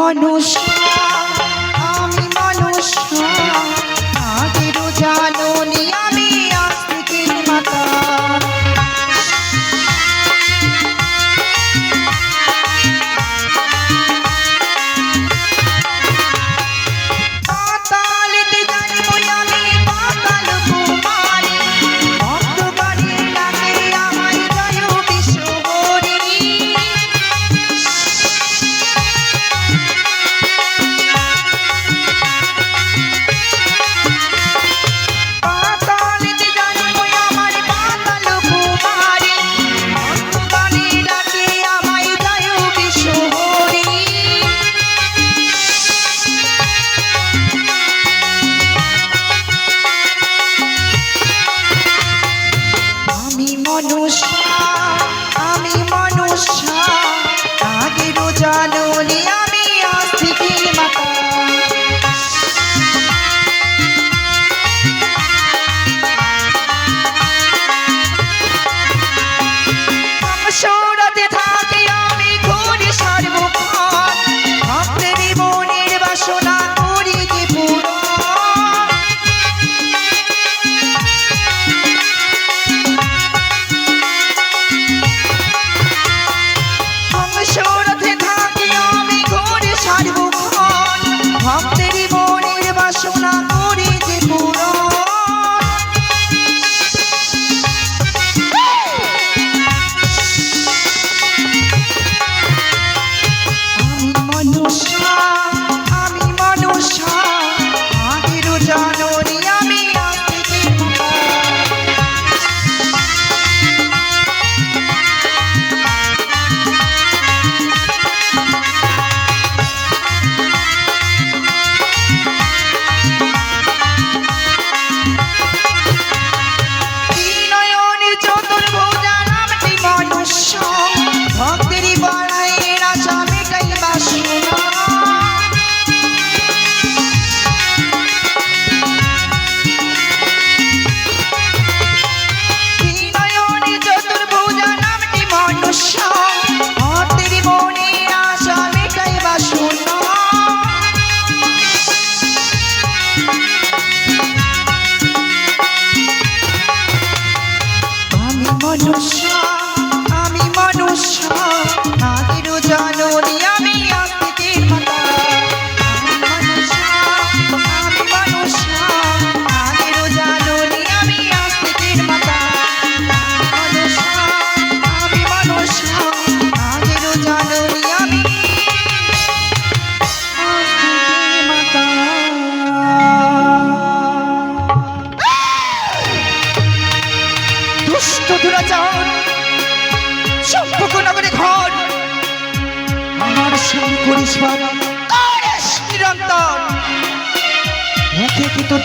মানুষ আমি মানুষ আগেরও জানি আমি আস্তিকের মাতা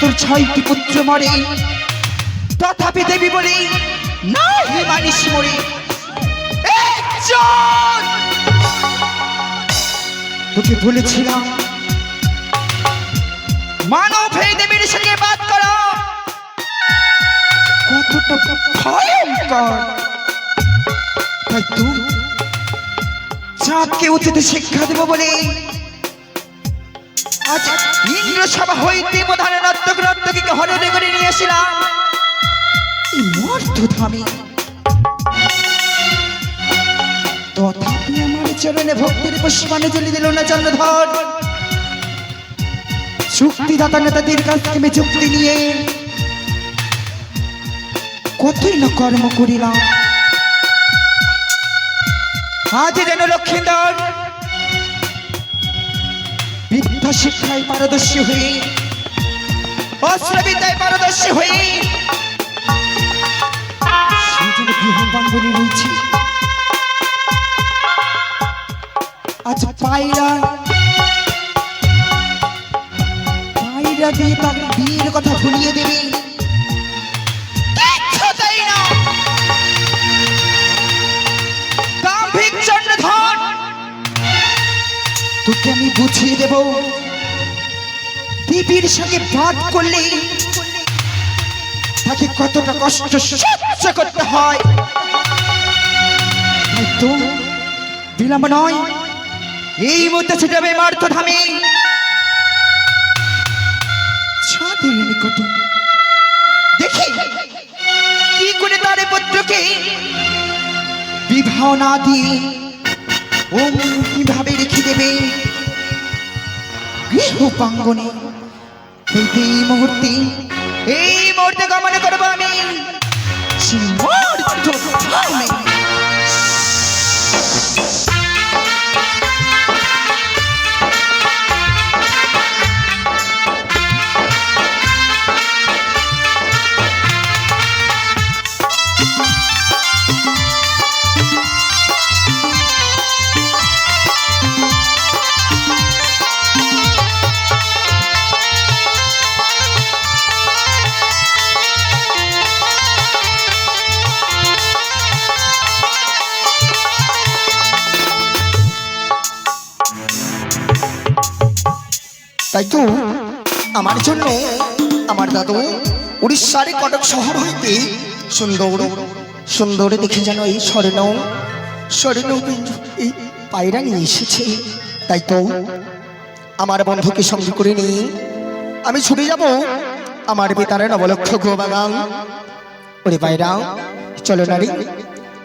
তোর ছয়টি পুত্র মরে তথাপি দেবী বলে না হে মানিস মরে তোকে বলেছিলাম মানব হয়ে দেবীর সঙ্গে বাদ করা কতটা ভয়ঙ্কর তাই তুই চাঁদকে উচিত শিক্ষা দেব বলে আজ ইন্দ্র সভা হইতে প্রধান নর্তকীকে হরণে করে নিয়ে আসিলাম এই মর্তধামে তথাপি আমার চরণে ভক্তির পুষ্পাঞ্জলি দিল না চন্দ্রধর চুক্তিদাতা নেতাদের কাছ থেকে চুক্তি নিয়ে কতই না কর্ম করিলাম আজ যেন লক্ষ্মীন্দর বিদ্যা শিক্ষায় পারদর্শী হয়ে অস্ত্রবিদ্যায় পারদর্শী হয়ে সেই জন্য গৃহবাঙ্গনে রয়েছে আজ পায়রা দিয়ে তার বিয়ের কথা ভুলিয়ে দেবে তোকে আমি বুঝিয়ে দেব দেবীর সঙ্গে ভাগ করলে তাকে কতটা কষ্ট সহ্য করতে হয় তো বিলম্ব নয় এই মুহূর্তে ছুটে যাবে মর্তধামে ছাদের নিকটে। দেখি কি করে তার পুত্রকে বিবাহ না দিয়ে ও কিভাবে রেখে দেবে গৃহ প্রাঙ্গণে। এই মুহূর্তে গমন করবো আমি মর্তধামে। তাই তো আমার জন্য আমার দাদু উড়িষ্যার কটক শহর হইতে সুন্দর সুন্দর দেখে যেন এই স্বর্ণ এই পায়রা নিয়ে এসেছে। তাই তো আমার বন্ধুকে সঙ্গে করে নিয়ে আমি ছুটে যাব আমার পিতার নবলক্ষ গোবাগান। ওরে পায়রা চলো নারী,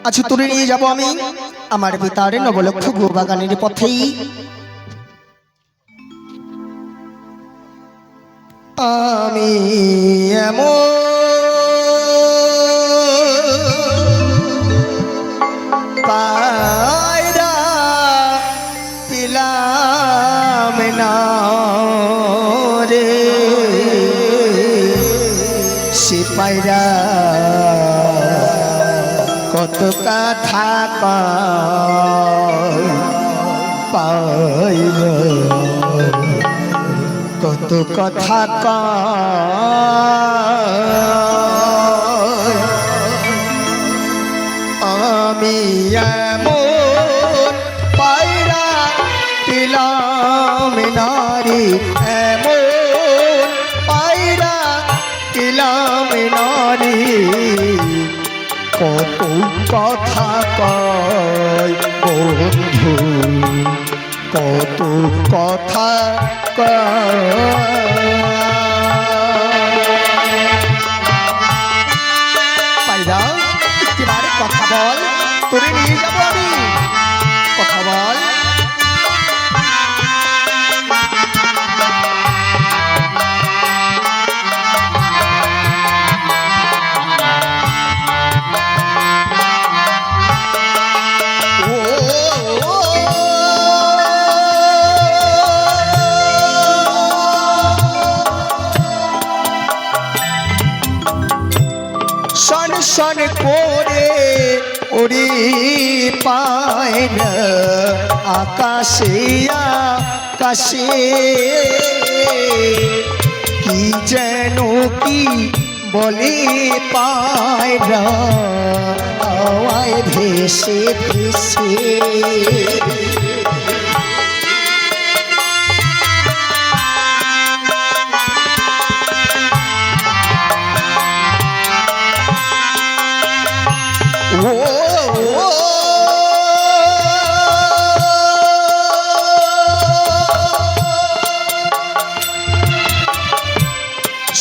আজ তুলে নিয়ে যাব আমি আমার পিতার নবলক্ষ গোবাগানের পথেই। আমি এমন পায়রা পেলাম না রে, সে পায়রা কত কথা পাইল, কত কথা আমি এমন পায়রা পেলাম নারী, এমন পায়রা পেলাম নারী, কত কথা কয় বন্ধু, কত কথা পায়রা একেবারে কথা বল, তোরে নিয়ে যাবো আমি, কথা বল। শন করে ওরে পায়রা আকাশে আকাশে, কি যেন কি বলে পায়রা হাওয়ায় ভেসে ভেসে।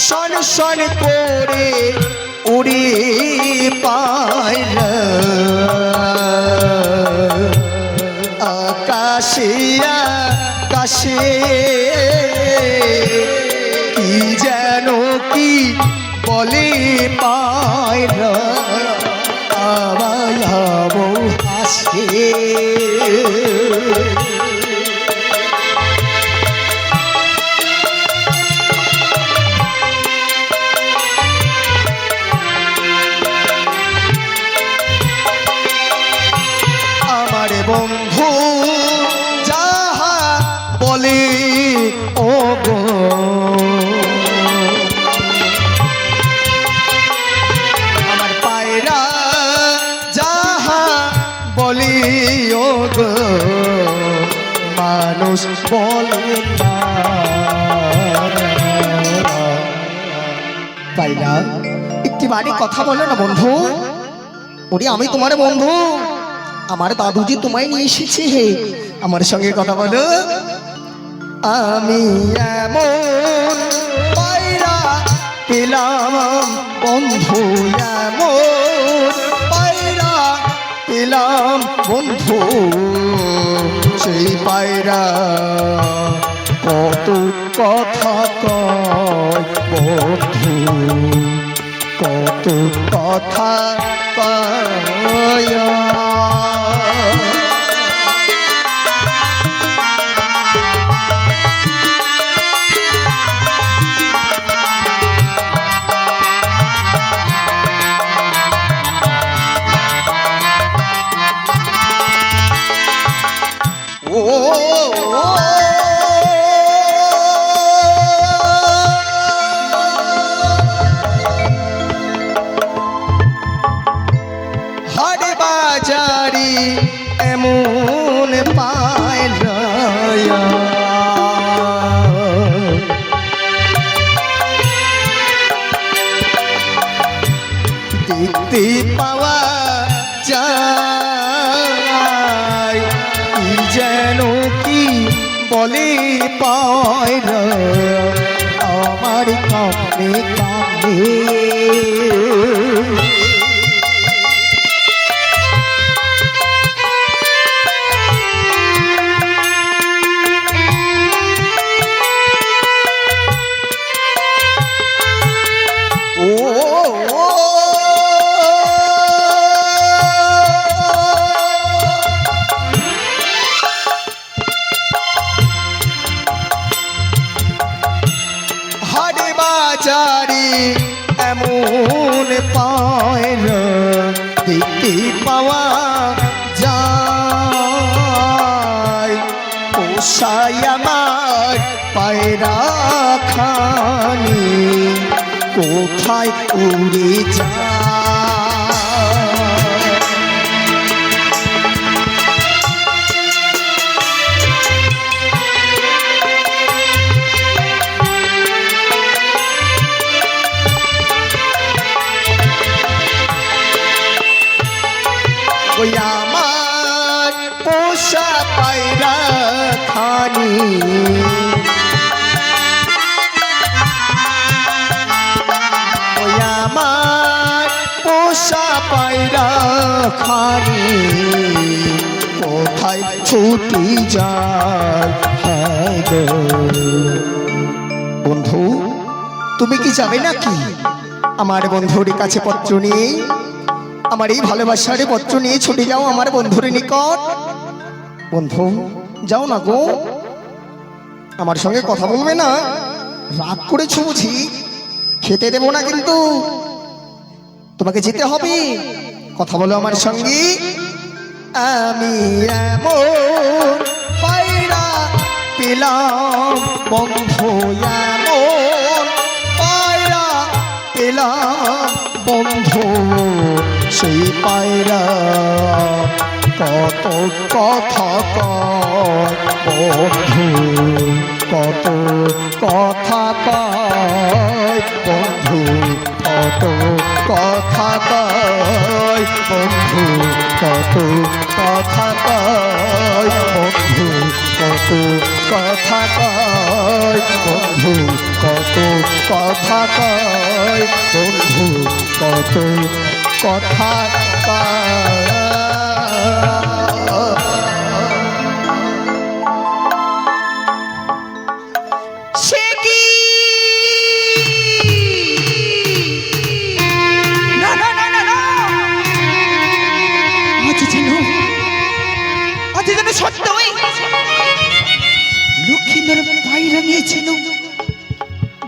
শন শন করে উড়ে পায়রা আকাশে আকাশে, কি যেন কি বলে পায়রা আবার হাসে। আমার বন্ধু যাহা বলে ও গো, আমার পায়রা যাহা বলে ও গো, মানুষ বলে না। পায়রা একটি বাড়ি কথা বলে না বন্ধু, ওরে আমি তোমার বন্ধু, আমার দাদু যে তোমায় নিয়ে এসেছে, আমার সঙ্গে কথা বলো। আমি এমন পায়রা পেলাম বন্ধু, এমন পায়রা পেলাম বন্ধু, সেই পায়রা কত কথা কয় বন্ধু, কত কথা কয়। হাটে বাজারে এমন পায়রা দেখতে পাওয়া যায়, কি যেন কি বলে পায়রা আমার কামে কামে। হাটে বাজারে এমন পায়রা দেখতে পাওয়া যায়, পোষায় আমার পায়রা খানি কোথায় উড়ে যায়। ওই আমার পোষা পায়রা খানি ওই আমার পোষা পায়রা খানি কোথায় ছুটি যায়। হ্যাঁ গো বন্ধু, তুমি কি যাবে নাকি আমার বন্ধুর কাছে পত্র নিয়ে? আমার এই ভালোবাসার পত্র নিয়ে ছুটে যাও আমার বন্ধুর নিকট। বন্ধু যাও না গো, আমার সঙ্গে কথা বলবে না? রাগ করেছো বুঝি? খেতে দেবো না কিন্তু, তোমাকে যেতে হবে। কথা বলো আমার সঙ্গে। আমি এমন পায়রা পেলাম বন্ধু, এমন পায়রা পেলাম বন্ধু, সেই পায়রা কত কথা কয় বন্ধু, কত কথা কয় বন্ধু, কত কথা কয় বন্ধু, কত কথা কয় বন্ধু, কত কথা কয় বন্ধু, কত কথা কয় বন্ধু, কত কথা কয়। সে কি না না না না না, আজ যেন সত্যই লক্ষ্মীন্দর পায়রা নিয়েছিল,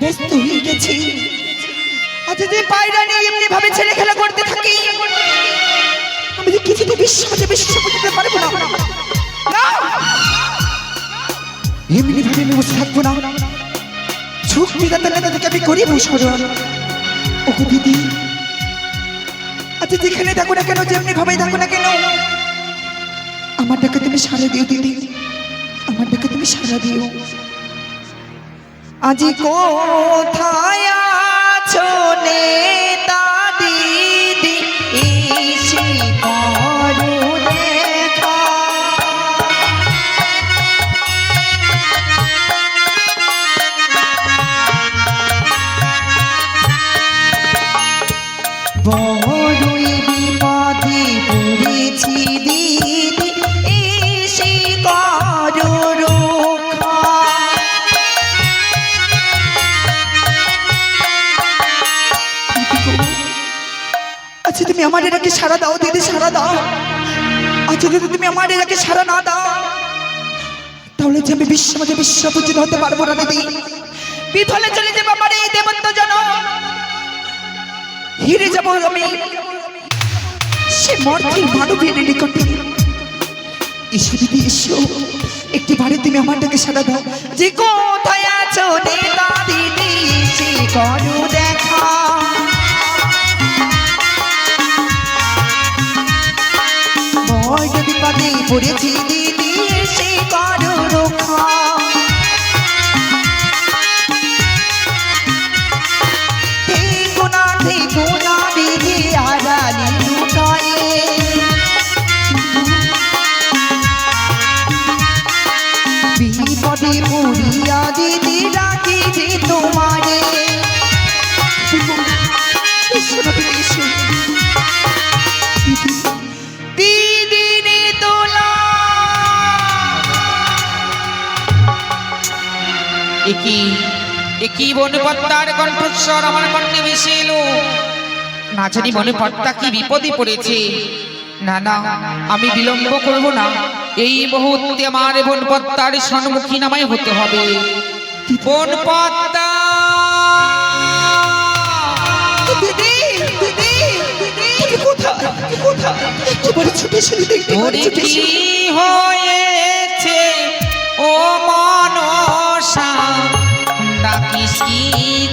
ব্যস্ত হয়ে গেছি। আজ যে পায়রা নিয়ে এমনি ভাবে ছেলে খেলা করতে থাকি, আমি যে কিছুতে বিশ্বাস করতে পারবো না। না, এমনি ভাবে আমি বসে থাকবো না। শক্তিদাতা নেতা থেকে আমি গরিব সরল। ও দিদি, আচ্ছা যেখানে থাকো না কেন, যেমনি ভাবে থাকো না কেন, আমার ডাকে তুমি সাড়া দিও দিদি, আমার ডাকে তুমি সাড়া দিও। আজি কোথায় আছো নেতা দিদি, এসে করো তুমি আমার এটাকে সারা দাও দিদি, সারা দাও। আর যদি তুমি আমার এটাকে সারা না দাও, তাহলে যে আমি বিশ্বমাঝে বিশ্বপূজিত হতে পারবো না দিদি। বিফলে চলে যাবো আমার এই দেবত্ব জন, হেরে যাবো আমি সে মর্থির মানবীর নিকটে। এসো দিদি এসো, একটি বারে তুমি আমারটাকে সারা দাও। যে কোথায় আছো নেতা দিদি, সে করো দেখা। বড় বিপদে পড়েছি দিদি, সে করো রক্ষা। থেকো না দিদি আড়ালে লুকায়ে। বিপদে পড়িয়া দিদি রাখি যে তোমারে। দিদি রে তোলা। একই বনপত্তার কণ্ঠস্বর আমার কণ্ঠে ভেসে এলো। না জানি বনপত্তা কি বিপদে পড়েছে। না না, আমি বিলম্ব করব না। এই মুহূর্তে আমার বনপত্তার সম্মুখী নামায় হতে হবে। বনপত্তা, দিদি দিদি দিদি, কোথায় কোথায়? একেবারে ছুটে এসে দিদি, একেবারে ছুটে এসে। কি হয়েছে ও মনসা, ডাকিস কি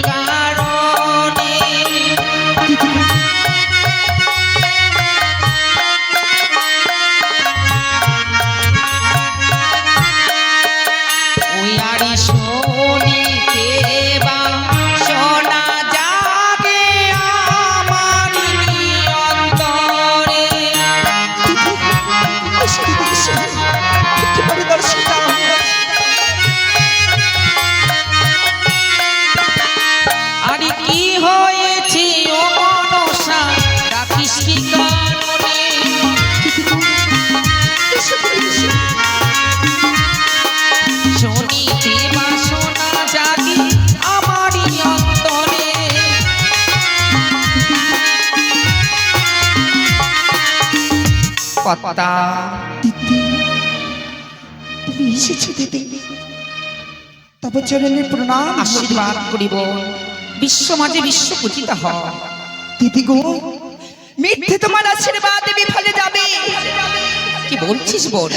কারণে? ওই আড়ি শুনিতে বা শোনা যাবে আমার অন্তরে। এসো দিদি এসো, একেবারে দর্শন দাও। আরে কি হয়েছে ও মনসা, ডাকিস কি কারণে? এসো দিদি এসো। শুনিতে বা শোনা যাবে আমারই অন্তরে। পদ্মা, দিদি তুমি এসেছো দিদি, তবে চরণের প্রণাম। আশীর্বাদ করিব, বিশ্ব মাঝে বিশ্ব পূজিত হ। দিদি গো, মিথ্যে তোমার আশীর্বাদ বিফলে যাবে। কি বলছিস বোন?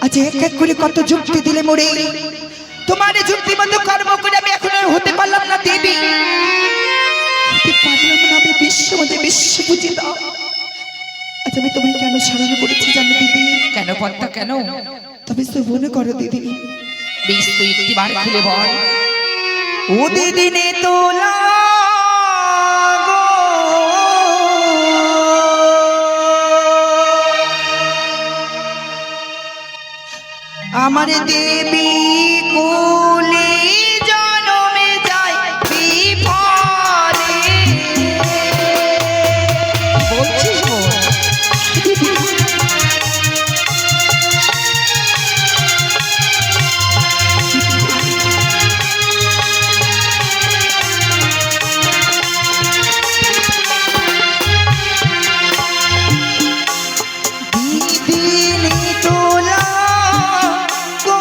আজ এক এক করে কত যুক্তি দিলে মোরে, তোমার এই যুক্তি মতো কর্ম করে আমি এখন আর হতে পারলাম না দেবী। হতে পারলাম না আমি বিশ্ব মাঝে বিশ্ব পূজিত। আজ আমি তোমায় কেন স্মরণ করেছি জানো দিদি? কেন পদ্মা কেন? তবে তো মনে করো দিদি। বেশ, তুই একটি বার খুলে বল। ও দিদি নে তোলা গো, আমার দেবী কুলে জনমে যায় বিফলে। বলছিস বোন? দিদি নে তোলা গো,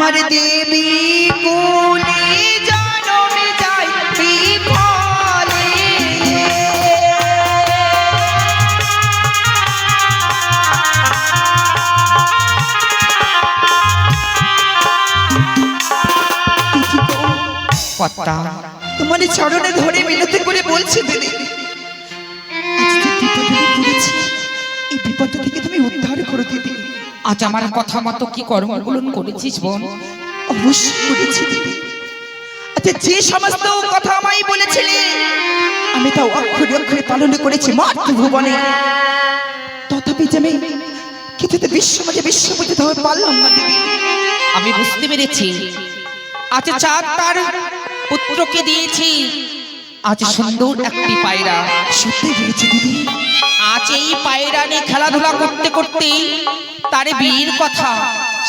আমার দেবী কোলে জনম যায় বিফলে কর্তা, তোমার চরণে ধরে মিনতি করে বলছি দিদি, আজ যে বিপদে পড়েছি, এই বিপদ থেকে তুমি উদ্ধার করো দিদি। আজ আমার কথা মতো কি কর্মগুলো করেছিস বোন? অবশ্যই করেছি দিদি। আচ্ছা, যে সমস্ত কথা আমায় বলেছিলে আমি তা অক্ষরে অক্ষরে পালন করেছি মাতৃভুবনে, তথাপি যে আমি কিছুতে বিশ্বপতিত হয়ে পারলাম না দিদি। আমি বুঝতে পেরেছি, আজ চাঁদ তার পুত্রকে দিয়েছি আজ সুন্দর একটি পায়রা। সত্যি বলেছি দিদি। আজ এই পায়রা নিয়ে খেলাধুলা করতে করতে তার বিয়ের কথা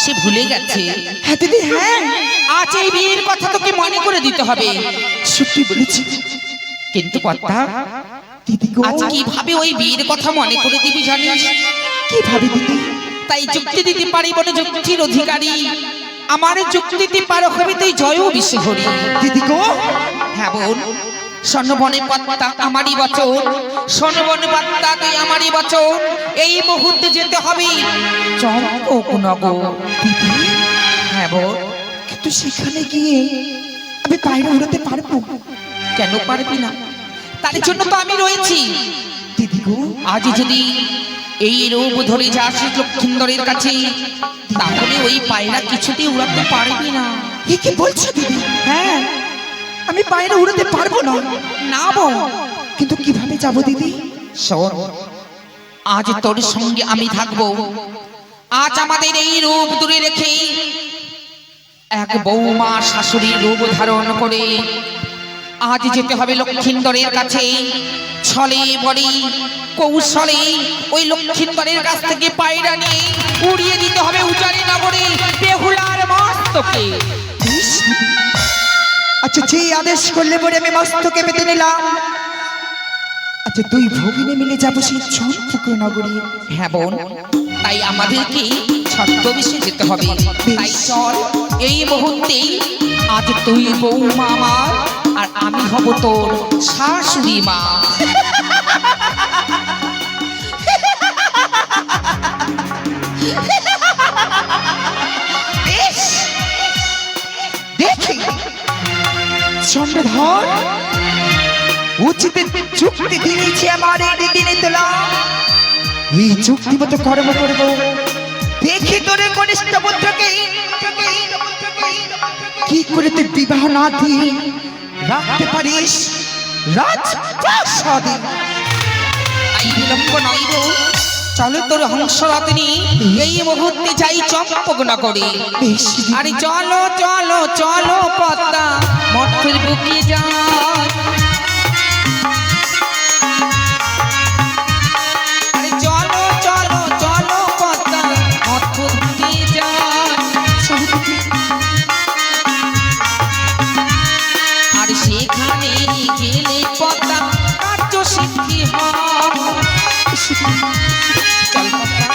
সে ভুলে গেছে। হ্যাঁ দিদি, হ্যাঁ আজ এই বিয়ের কথা তোকে মনে করে দিতে হবে। সত্যি বলেছি। কিন্তু কর্তা, দিদি গো, আজ কিভাবে ওই বিয়ের কথা মনে করে দিবি জানিস? কিভাবে দিদি? তাই যুক্তি দিতে পারিব না, যুক্তির অধিকারী আমার যুক্তিতে পার হবে তুই জয় বিশ্বহরি। দিদি গো, হ্যাঁ বোন, স্বর্ণবনে পাত্তা আমারই বচন, স্বর্ণবনে পাত্তা তুই আমারই বচন। এই মুহূর্তে যেতে হবে চম্পকনগর। দিদি, হ্যাঁ বোন। কিন্তু সেখানে গিয়ে আমি পায়রা উড়াতে পারবো? কেন পারবি না? তার জন্য তো আমি রয়েছি। দিদি গো, আজ যদি এই রূপ ধরে যাস লক্ষিন্দরের কাছে, তাহলে ওই পায়রা কিছুতেই উড়াতে পারবি না। এ কি বলছো দিদি? হ্যাঁ, আমি পায়রা উড়াতে পারবো না। না বোন, কিন্তু কিভাবে যাব দিদি? শোন, আজ তোর সঙ্গে আমি থাকবো। আজ আমাদের এই রূপ দূরে রেখে এক বৌমা শাশুড়ির রূপ ধারণ করে আজ যেতে হবে লক্ষিন্দরের কাছে। ছলে বলে কৌশলে ওই লক্ষিন্দরের কাছ থেকে পায়রা নিয়ে উড়িয়ে দিতে হবে উজানি নগরে বেহুলার মস্তকে। বেশ দিদি। আচ্ছা, যে আদেশ করলে পরে আমি মস্তকে পেতে নিলাম। আচ্ছা, দুই ভগিনী মিলে যাবো সেই চম্পকনগরে নগরী। হ্যাঁ বোন, তাই আমাদেরকে ছদ্মবেশে যেতে হবে। তাই চল, এই মুহূর্তেই আজ তুই বৌমা আমার আর আমি হব তোর শাশুড়ি মা। বেশ, দেখি চন্দ্রধর উচিত চুক্তি দিয়েছি আমার এই দিনে তোলা। এই চুক্তি মতো কর্ম করব। দেখি তোরে কনিষ্ঠ পুত্রকে কি করে তুই বিবাহ না দিয়ে রাখতে পারিস রাজপ্রাসাদে। তাই বিলম্ব নয় গো, চলো তোর হংসরত্নী এই মুহূর্তে যাই চম্পকনগরে। বেশ দিদি। আরে চলো চলো চলো পদ্মা মঠের বুকে যায়। আরে চলো চলো চলো পদ্মা মঠের বুকে যায়। আর সেখানে গেলে পদ্মা কার্য সিদ্ধি হয়। চল পদ্মা।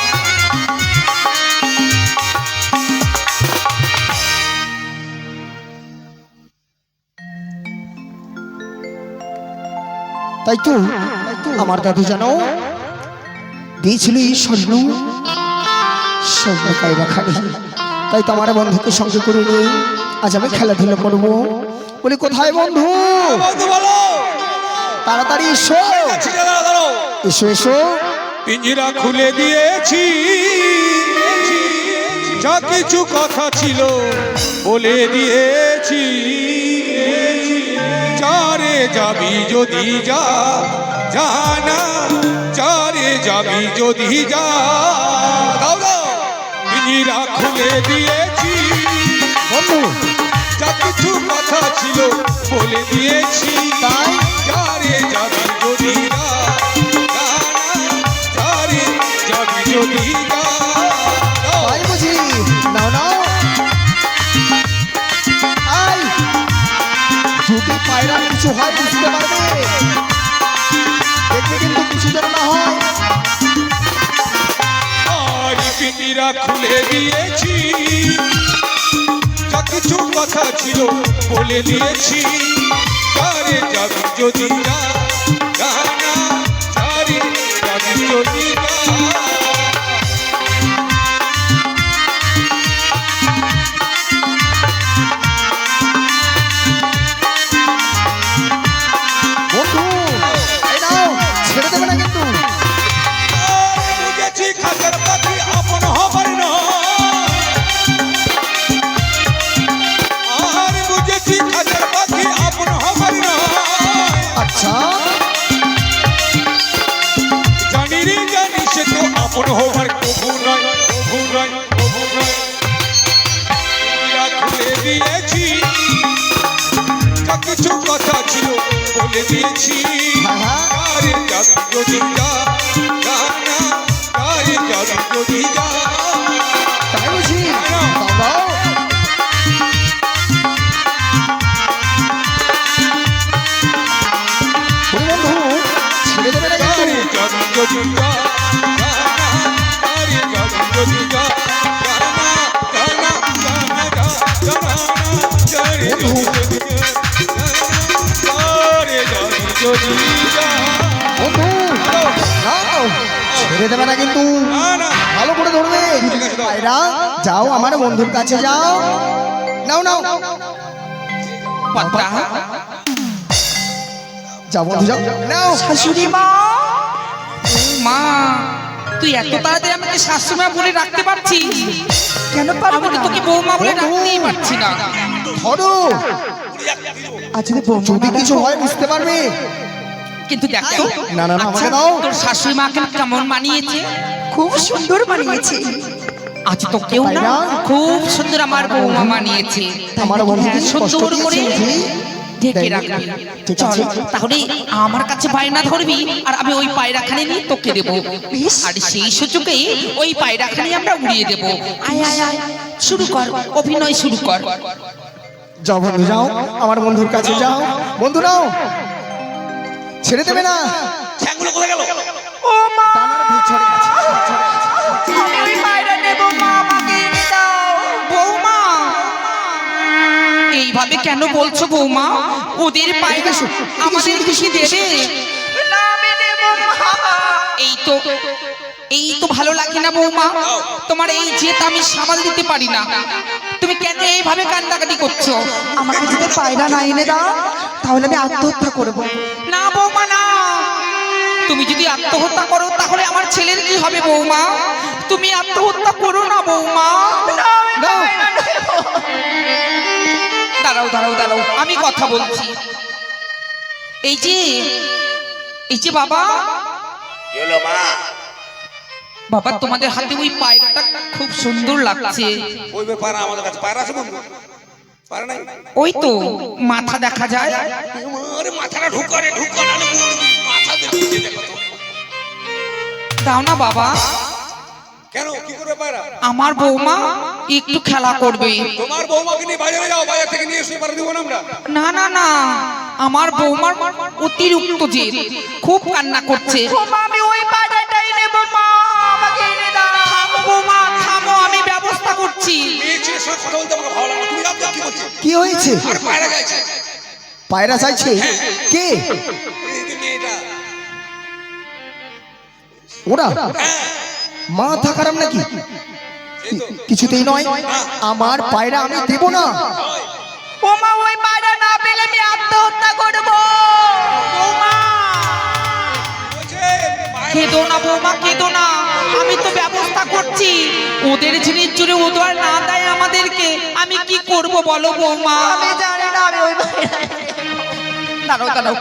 তাই তো আমার দাদু জানো দিয়েছিল এই স্বর্ণ পায়রা খালি। তাই তো আমার বন্ধুকে সঙ্গে করে নিয়ে আজ আমি খেলাধুলা করবো। বলি, কোথায় বন্ধু? তাড়াতাড়ি এসো, এসো এসো। পিঞ্জিরা খুলে দিয়েছি, যা কিছু কথা ছিল বলে দিয়েছি। চারে যাবি যদি যা, জানা চারে যাবি যদি যা। পিঞ্জিরা খুলে দিয়েছি বন্ধু, যা কিছু কথা ছিল বলে দিয়েছি। তাই চারে যাবি যদি যা, চারে যাবি যদি যা। তাই বুঝি? নাও নাও। আই, যদি পায়রা কিছু হয় বুঝতে পারবে, দেখবে কিন্তু কিছু যেন না হয়। আর পিঞ্জিরা খুলে দিয়েছি, ছিল বলে দিয়েছি তারে যাবি যদি যা জানা তারে যাবি যদি যা বন্ধু এই নাও, ছেড়ে দেবে না কিন্তু। বুঝেছি খাঁচার পাখি আপন হবার নয় আর বুঝেছি খাঁচার পাখি আপন হবার নয় আচ্ছা জানি রে জানি সে তো আপন হবার কবু নয় কবু নয় কবু নয় খুলে দিয়েছি যা কিছু কথা ছিল বলে দিয়েছি আরে যাবি যদি যা জানা আরে যাবি যদি যা তাই বুঝি? দাও দাও। বন্ধু ছেড়ে দেবে না কিন্তু। আরে যাবি যদি যা জানা আরে যাবি যদি যা জানা জানা জানা জানা আরে যাবি যদি যা আরে যাবি যদি যা বন্ধু নাও, ছেড়ে দেবে না কিন্তু। না না ভালো করে ধরবে। ঠিক আছে, দাও। পায়রা যাও, আমার বন্ধুর কাছে যাও। নাও নাও পদ্মা যাও বন্ধু যাও, নাও। শাশুড়ি মা, মা তুই এত তাড়াতাড়ি আমাকে শাশুড়ি মা বলে রাখতে পারছিস? কেন পারবো আমি তো না? তোকে বৌমা বলে রাখতেই পারছি না। ধরো, আজ যদি বৌমা যদি না কিছু রাখো, হয় বুঝতে পারবে। কিন্তু দেখ তো, না, না, না, আচ্ছা, আমাকে দাও। তোর শাশুড়ি মাকে কেমন মানিয়েছে? খুব সুন্দর মানিয়েছে। আজ তো কেউ না, পায়রা? খুব সুন্দর আমার বৌমা মানিয়েছে। আমার বন্ধু হ্যাঁ, কিছু কষ্ট সুন্দর করে দিয়েছে বুঝি? ঢেকে তাই না? রাখবি। ঠিক চল আছে। তাহলে আমার কাছে পায়রা ধরবি আর আমি ওই পায়রাখানে নিয়ে তোকে দেবো। বেশ। আর সেই সুযোগে ওই পায়রাখানে আমরা উড়িয়ে দেবো। আয় আয় আয়, শুরু কর, অভিনয় শুরু কর। যাও বন্ধু যাও, আমার বন্ধুর কাছে যাও। বন্ধু নাও, ছেড়ে দেবে না। ঠ্যাংগুলো কোথায় গেল ও মা, ডানার ভিতরে আছে। আমি ওই পায়রা নেবো, মা আমাকে এনে দাও। বৌমা এইভাবে কেন বলছো বৌমা? ওদের পায়রা আমাদের কিছু দেবে? না, আমি নেবো মা। এই তো ভালো লাগে না বৌমা, তোমার এই জেদ আমি সামাল দিতে পারি না। তুমি কেন এইভাবে কান্নাকাটি করছো? আমাকে যদি পায়রা না এনে দাও তাহলে আমি আত্মহত্যা করবো। না বৌমা না, তুমি যদি আত্মহত্যা করো তাহলে আমার ছেলের কি হবে বৌমা? তুমি আত্মহত্যা করো না বৌমা। নাও। দাঁড়াও দাঁড়াও দাঁড়াও, আমি কথা বলছি। এই যে বাবা, বাবা তোমাদের হাতে ওই পায়রাটা খুব সুন্দর লাগছে। ওই ব্যাপার আমাদের কাছে পায়রা আছে বন্ধু পায়রা নাই ওই তো মাথা দেখা যায়। আরে মাথাটা ঢুকারে ঢুকানো মাথা দিয়ে দেখো তো দাও না বাবা, কেন কি করবে পায়রা আমার বৌমা একটু খেলা করবে। তোমার বৌমাকে নিয়ে বাজারে যাও বাজার থেকে নিয়ে এসে পায়রা দিব না আমরা না না না, আমার বৌমার অতিরিক্ত জেদ, খুব কান্না করছে। ও মা, আমি ওই পায়রাটাই নেবো, মা আমাকে এনে দাও। থামো বৌমা থামো, আমি ব্যবস্থা করছি। মেয়ে ছেলের সঙ্গে কথা বলতে আমাকে ভালো লাগে না। তুমি রাত কি বলছো কি হয়েছে? আরে পায়রা গাইছে পায়রা চাইছে কে? এই যে মেয়েটা ওরা মাথা খারাপ নাকি? কিছুতেই নয়, আমার পায়রা আমি দেব না। ও মা, ওই পায়রা না পেলে আমি আত্মহত্যা করবো। বৌমা বলছে পায়রা কেঁদো না বৌমা, কেঁদো না, আমি তো ব্যবস্থা করছি। ওদের জিনিস জুড়ে ওদের না দেয় আমাদেরকে, আমি কি করব বলো বৌমা? আমি জানি না, আমি ওই পায়রা দাঁড়াও দাঁড়াও,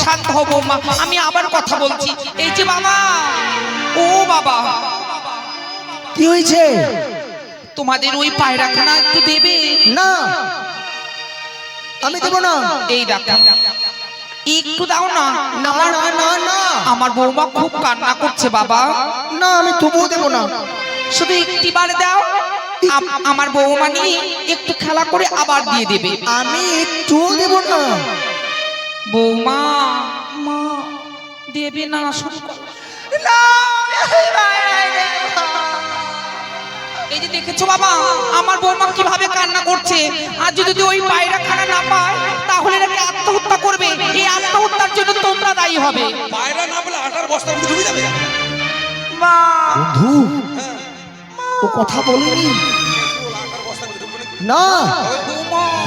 শান্ত হও বৌমা, আমি আবার কথা বলছি। এই যে বাবা, ও বাবা, কি হয়েছে? তোমাদের ওই পায়রাখানা একটু দেবে? না, আমি দেব না। এই দেখো, একটু দাও না। না না না না আমার বৌমা খুব কান্না করছে বাবা, না, আমি তবুও দেব না। শুধু একটিবার দাও। আমার বৌমা নিয়ে একটু খেলা করে আবার দিয়ে দেবে। আমি একটুও দেব না। বৌমা মা দেবে না, শুধু না, আমি ওই পায়রাই নেবো। এই যে দেখেছো বাবা আমার বৌমা কিভাবে কান্না করছে, আর যদি ওই পায়রা খানা না পায় তাহলে নাকি আত্মহত্যা করবে। এই আত্মহত্যার জন্য তোমরা দায়ী হবে। পায়রা না বলে আটার বস্তা মধ্যে ঢুকে যাবে। মা বন্ধু ও কথা বলেনি আটার বস্তা মধ্যে ঢুকবে নাকি? না,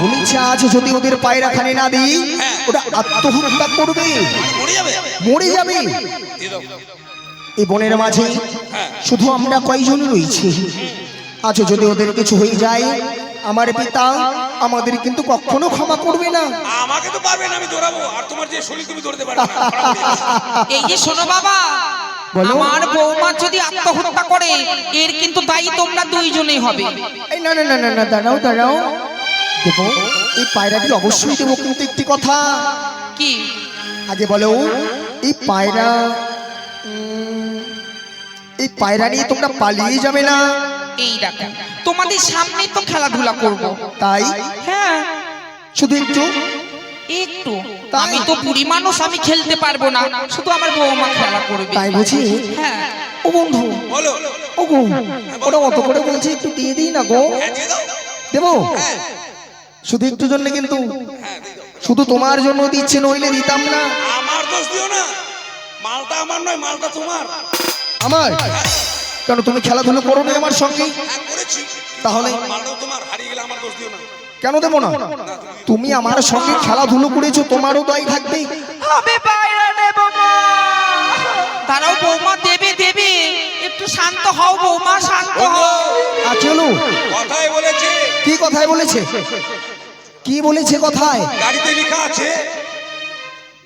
বলেছে আজ যদি ওদের পায়রা খানে না দিই ওরা আত্মহত্যা করবে, মরে যাবে। মরে যাবে। দিয়ে দাও। এই বনের মাঝে শুধু আমরা কয়জন রয়েছি, আজ যদি ওদের কিছু হয়ে যায় আমার পিতা আমাদের কিন্তু কখনো ক্ষমা করবে না। আমাকে তো পারবে না, আমি দৌড়াবো, আর তোমার যে শরীর তুমি দৌড়তে পারবে না। এই যে শোনো বাবা, বলো। আমার বৌমা যদি আত্মহত্যা করে এর কিন্তু দায়ী তোমরা দুইজনেই হবে। এই না না না না না, দাঁড়াও দাঁড়াও, দেবো এই পায়রাটি অবশ্যই দেবো, কিন্তু একটি কথা কি? আগে বলো এই পায়রা এই পায়রা নিয়ে তোমরা পালিয়ে যাবে না? এই দেখো তোমাদের সামনে তো খেলাধুলা করব। তাই হ্যাঁ শুধু একটু একটু, তাই? আমি তো বুড়ি মানুষ, আমি খেলতে পারবো না, শুধু আমার বৌমা খেলা করবে। তাই বুঝি? হ্যাঁ ও বন্ধু, বলো। ও গো, ওরা অত করে বলছে একটু দিয়ে দিই না গো। হ্যাঁ, দিয়ে দাও। দেবো শুধু একটু জন্য, কিন্তু হ্যাঁ, দিয়ে দাও। শুধু তোমার জন্য দিচ্ছে, নইলে দিতাম না। আমার দোষ দিও না, মালটা আমার নয়, মালটা তোমার। আমার কেন, তুমি খেলাধুলো করো না আমার সঙ্গে? হ্যাঁ, করেছি। তাহলে মালটাও তোমার, হারিয়ে গেলে আমার দোষ দিও না। কেন দেবো না? তুমি আমার সঙ্গে খেলাধুলো করেছো, তোমারও দায় থাকবে। হবে পায়রা নেব না। তারাও বৌমা দেবে দেবে, একটু শান্ত হও বৌমা, শান্ত হও। চলো, কথায় বলেছে, কি কথায় বলেছে? কি বলেছে কথায়? গাড়িতে লেখা আছে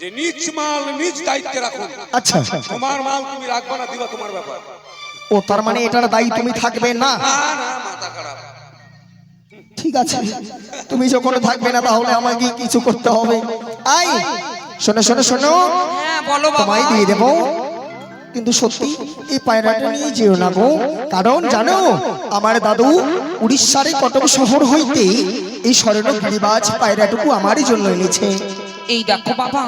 যে নিজ মাল নিজ দায়িত্বে রাখুন। আচ্ছা, তোমার মাল তুমি রাখবা না, দিবা তোমার ব্যাপার। ও তার মানে এটার দায়ী তুমি থাকবে না? না না, মাথা খারাপ। ঠিক আছে, তুমি যখন থাকবে না তাহলে আমাকে কিছু করতে হবে। আই শোনো শোনো শোনো, হ্যাঁ বলো বাবা। তোমায় দিয়ে দেবো, কিন্তু সত্যি এই পায়রাটা নিয়ে যেও না গো, কারণ জানো আমার দাদু উড়িষ্যার কটক শহর হইতে এই স্বর্ণ গিরিবাজ পায়রাটুকু আমারই জন্য এনেছে। এই দেখো বাবা,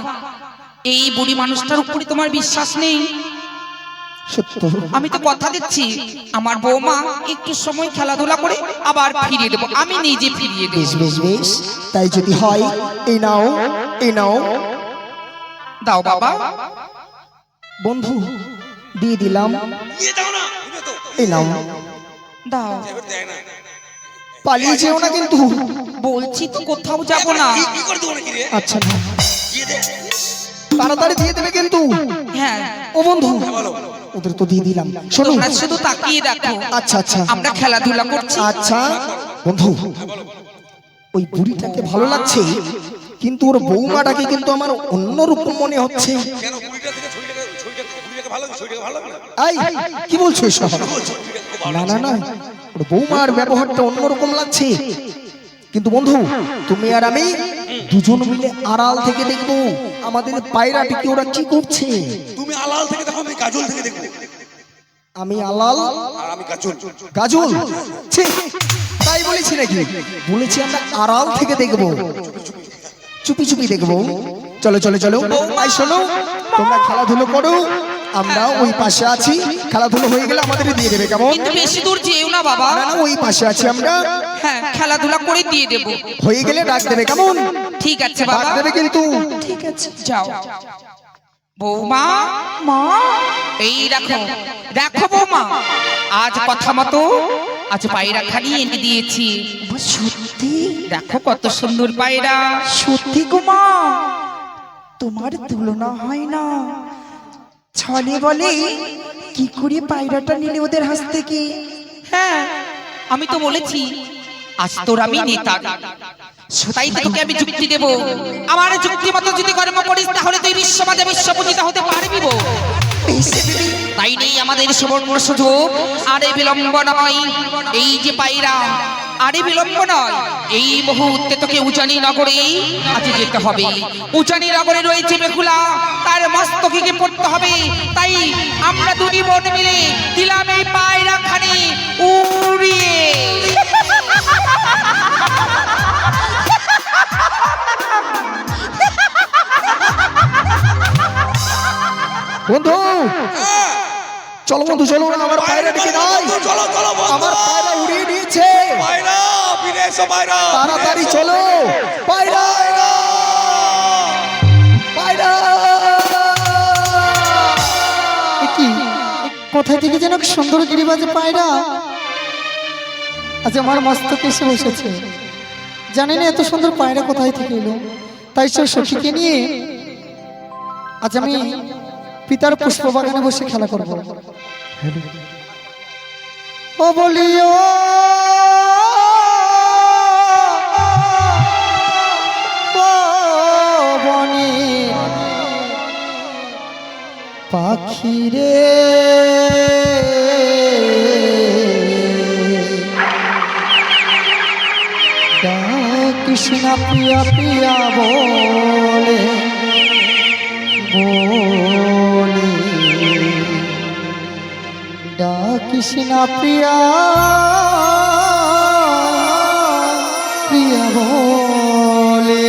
এই বুড়ি মানুষটার উপরে তোমার বিশ্বাস নেই? সত্য, আমি তো কথা দিচ্ছি আমার বৌমা একটু সময় খেলাধুলা করে আবার ফিরিয়ে দেবো, আমি নিজে ফিরিয়ে দেবো। বেশ বেশ বেশ, তাই যদি হয় এই নাও, এই নাও। দাও বাবা। বন্ধু দিয়ে দিলাম, দিয়ে দাও না, দিবে তো। এই নাও। দাও, এবার দেয় না। পালিয়ে যেও না কিন্তু। বলছি তো কোথাও যাব না। কি করে দেবো নাকি রে? আচ্ছা না, দিয়ে দে। তাড়াতাড়ি দিয়ে দেবে কিন্তু। হ্যাঁ ও বন্ধু, বলো। ওদের তো দিয়ে দিলাম। শোনো, তোমরা শুধু তাকিয়ে দেখো, আচ্ছা আচ্ছা আমরা খেলাধুলা করছি। আচ্ছা বন্ধু, ওই বুড়িটাকে ভালো লাগছে, কিন্তু ওর বৌমাটাকে কিন্তু আমার অন্যরকম মনে হচ্ছে। কেন বুড়িটা থেকে বুড়িটাকে ভালো লাগে, ছড়িটাকে ভালো লাগে না? আই কি বলছো এসব? না না না, ওর বৌমার ব্যবহারটা অন্যরকম লাগছে। কিন্তু বন্ধু, তুমি আর আমি দুজন মিলে আড়াল থেকে দেখবো আমাদের পায়রাটিকে ওরা কি করছে। তুমি আলাল থেকে দেখো, আমি কাজল থেকে দেখবো। আমি আলাল আর আমি কাজল। গাজল, ছি, তাই বলেছি নাকি? বলেছি আমরা আড়াল থেকে দেখবো, চুপি চুপি দেখবো। চলো চলো চলো, আই শোনো, তোমরা খেলাধুলো করো, আমরা ওই পাশে আছি, খেলাধুলো হয়ে গেলে আমাদের দিয়ে দেবে, কেমন? কিন্তু বেশি দূর যেও না বাবা। না না, ওই পাশে আছি আমরা, হ্যাঁ খেলাধুলা করে দিয়ে দেবো। হয়ে গেলে ডাক দেবে, কেমন? ঠিক আছে ডাক বাবা, দেবে কিন্তু। ঠিক আছে যাও। বৌমা, মা, এই দেখো দেখো বৌমা, আজ কথা মতো আজ পায়রা খানি এনে দিয়েছি। সত্যি দেখো কত সুন্দর পায়রা। সত্যি গো মা, তোমার তুলনা হয় না। ছলে বলে কি করে পায়রাটা নিলে ওদের হাত থেকে? হ্যাঁ আমি তো বলেছি আজ তোর আমি নেতা, তাই তোকে আমি যুক্তি দেব। আমার যুক্তি মতো যদি কর্ম করিস তাহলে তুই বিশ্ববাদে বিশ্বপূজিত হতে পারবি গো। তাই নেই আমাদের সুবর্ণ সুযোগ, আরে বিলম্ব নয়। এই যে পায়রা, আরে বিলম্ব নয়, এই মুহূর্তে তোকে উজানি নগরে আজ যেতে হবে। উজানি নগরে রয়েছে বেহুলা, তার মস্তকে পড়তে হবে। তাই আমরা দুই বোন মিলে দিলাম এই পায়রা খানি উড়িয়ে। বন্ধু চলো বন্ধু চলো, আমার পায়রা ডেকে নাই, চলো চলো বন্ধু। আমার পায়রা উড়িয়ে দিয়েছে, পায়রা ফিরে এসো পায়রা। তাড়াতাড়ি চলো পায়রা, পায়রা। এ কি, কোথায় থেকে যেন কি সুন্দর গিরিবাজে পায়রা আজ আমার মস্তকে এসে বসেছে। জানি না এত সুন্দর পায়রা কোথায় থেকে এলো, তাই সে সখীকে নিয়ে আজ আমি পিতার পুষ্প বাগানে বসে খেলা করব। ও বলিও বনে পাখি রে, কৃষ্ণ প্রিয়া প্রিয়া বলে বলে, কৃষ্ণ প্রিয়া প্রিয়া বলে।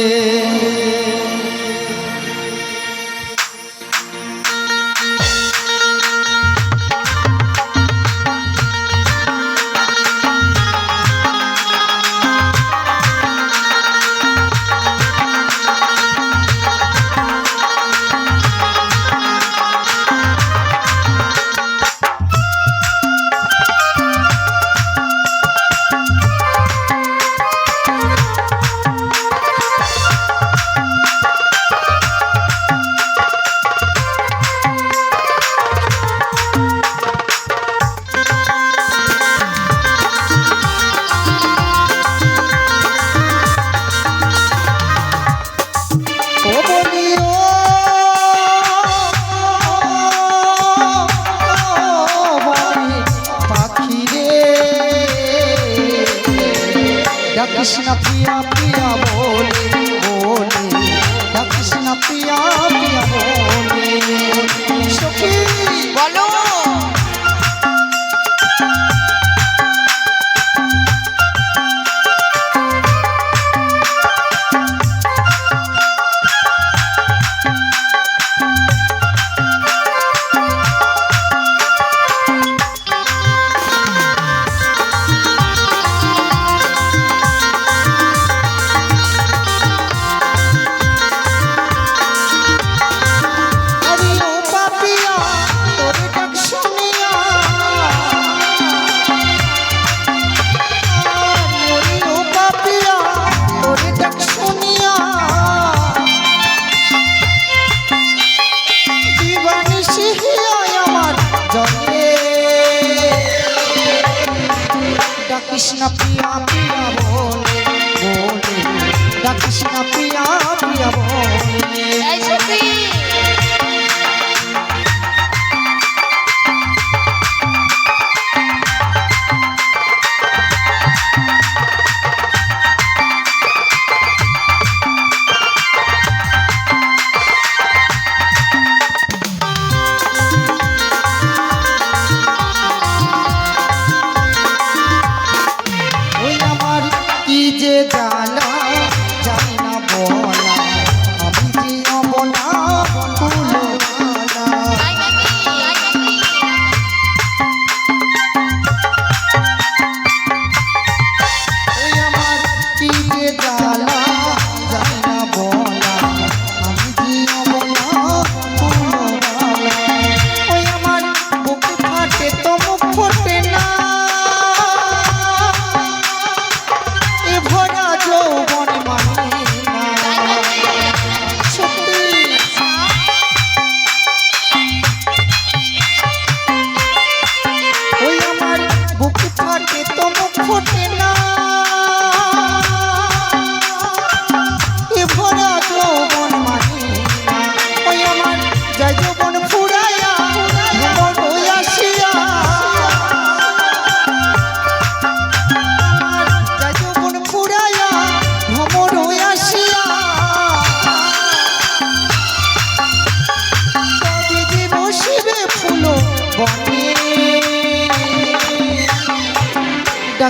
কৃষ্ণ প্রিয়া প্রিয়া বলে বলে, কৃষ্ণ প্রিয়া প্রিয়া বলে। সখী বলো কৃষ্ণ প্রিয়া প্রিয়া বলে বলে, কৃষ্ণ প্রিয়া প্রিয়া বলে।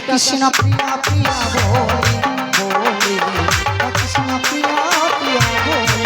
কৃষ্ণ প্রিয়া প্রিয়া বলে বলে, কৃষ্ণ প্রিয়া প্রিয়া বলে।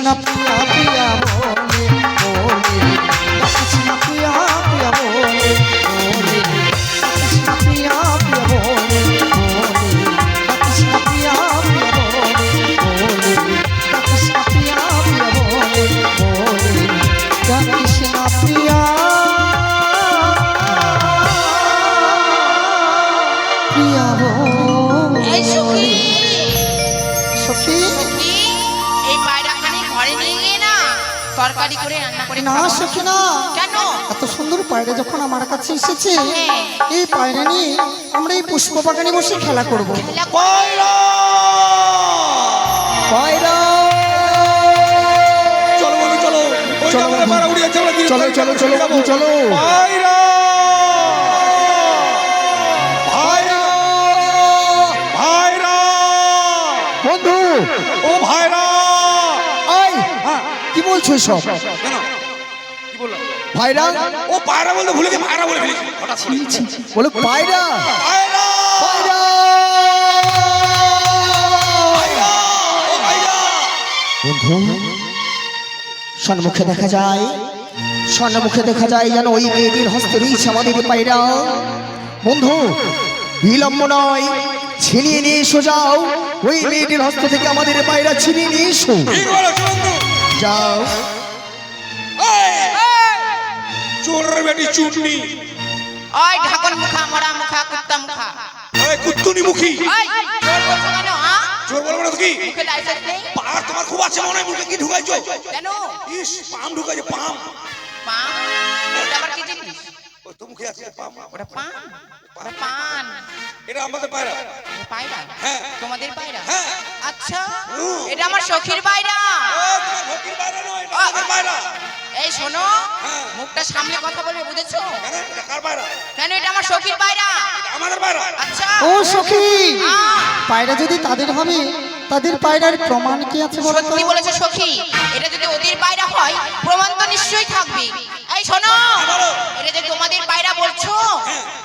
না প্রিয়া প্রিয়া বলে বলে ডাকিস না প্রিয়া প্রিয়া বলে বলে ডাকিস না প্রিয়া প্রিয়া বলে বলে ডাকিস না প্রিয়া প্রিয়া বলে বলে ডাকিস না প্রিয়া প্রিয়া বলে বলে ডাকিস না প্রিয়া প্রিয়া বলে। এই সুখী সখী সুখী, এই পায়রাখানি ঘরে নিয়ে গিয়ে না তরকারি করে রান্না করে না খাওয়া। সখী না, কেন? এত সুন্দর পায়রা যখন আমার কাছে এসেছে হ্যাঁ। এই পায়রা নিয়ে আমরা এই পুষ্প বাগানে বসে খেলা করব। খেলা কর- পায়রা পায়রা চলো বলো চলো ওই চলো, আমাদের পায়রা উড়ে যাচ্ছে আমরা চলো, চলো, চলো, যাবো। চলো। পায়রা পায়রা পায়রা বন্ধু ও ভাইরা আই হ্যাঁ কি বলছো সব কেন কি বললাম ভাইরা ও পায়রা বলতে ভুলে গিয়ে ভাইরা বলে ফেলেছি হঠাৎ করে বলো পায়রা পায়রা পায়রা পায়রা ও পায়রা বন্ধু সম্মুখে দেখা যায় সম্মুখে দেখা যায় যেন ওই মেয়েটির হস্তে রয়েছে আমাদের পায়রা। বন্ধু বিলম্ব নয়, ছিনিয়ে নিয়ে এসো যাও, ওই মেয়েটির হস্ত থেকে আমাদের পায়রা ছিনিয়ে নিয়ে এসো ঠিক বলেছো বন্ধু যাও। চোরের বেটি চুটনি ওই ঢাকন মুখা মরা মুখা কুত্তা মুখা, এই কুত্তুনি মুখী ওই চোর বলছো কেন? হ্যাঁ, চোর বলবো না তো কি মুখে লাইসেন্স নেই পার তোমার খুব আছে মনে হয় মুখে কি ঢুকাইছো কেন? ইস পাম ঢুকাইছে পাম পান? ওটা আবার কি জিনিস? ওই তো মুখে আছে পাম ওটা পান? ওটা পান? এটা আমাদের পায়রা এটা পায়রা? হ্যাঁ। তোমাদের পায়রা? হ্যাঁ। আচ্ছা, এটা আমার সখীর পায়রা। ও তোমার ভক্তির পায়রা নয় এটা আমাদের পায়রা এই শোনো, হ্যাঁ। মুখটা সামনে কথা বলবে, বুঝেছো? কেন এটা কার পায়রা কেন? এটা আমার সখীর পায়রা। এটা আমাদের পায়রা আচ্ছা, ও সখী হ্যাঁ। পায়রা যদি তাদের হবে তাদের পায়রার প্রমাণ কি আছে বলো তো? সত্যি বলেছে সখী, এটা যদি ওদের পায়রা হয় প্রমাণ তো নিশ্চয়ই থাকবে। এই শোনো, এটা যে তোমাদের পায়রা বলছো,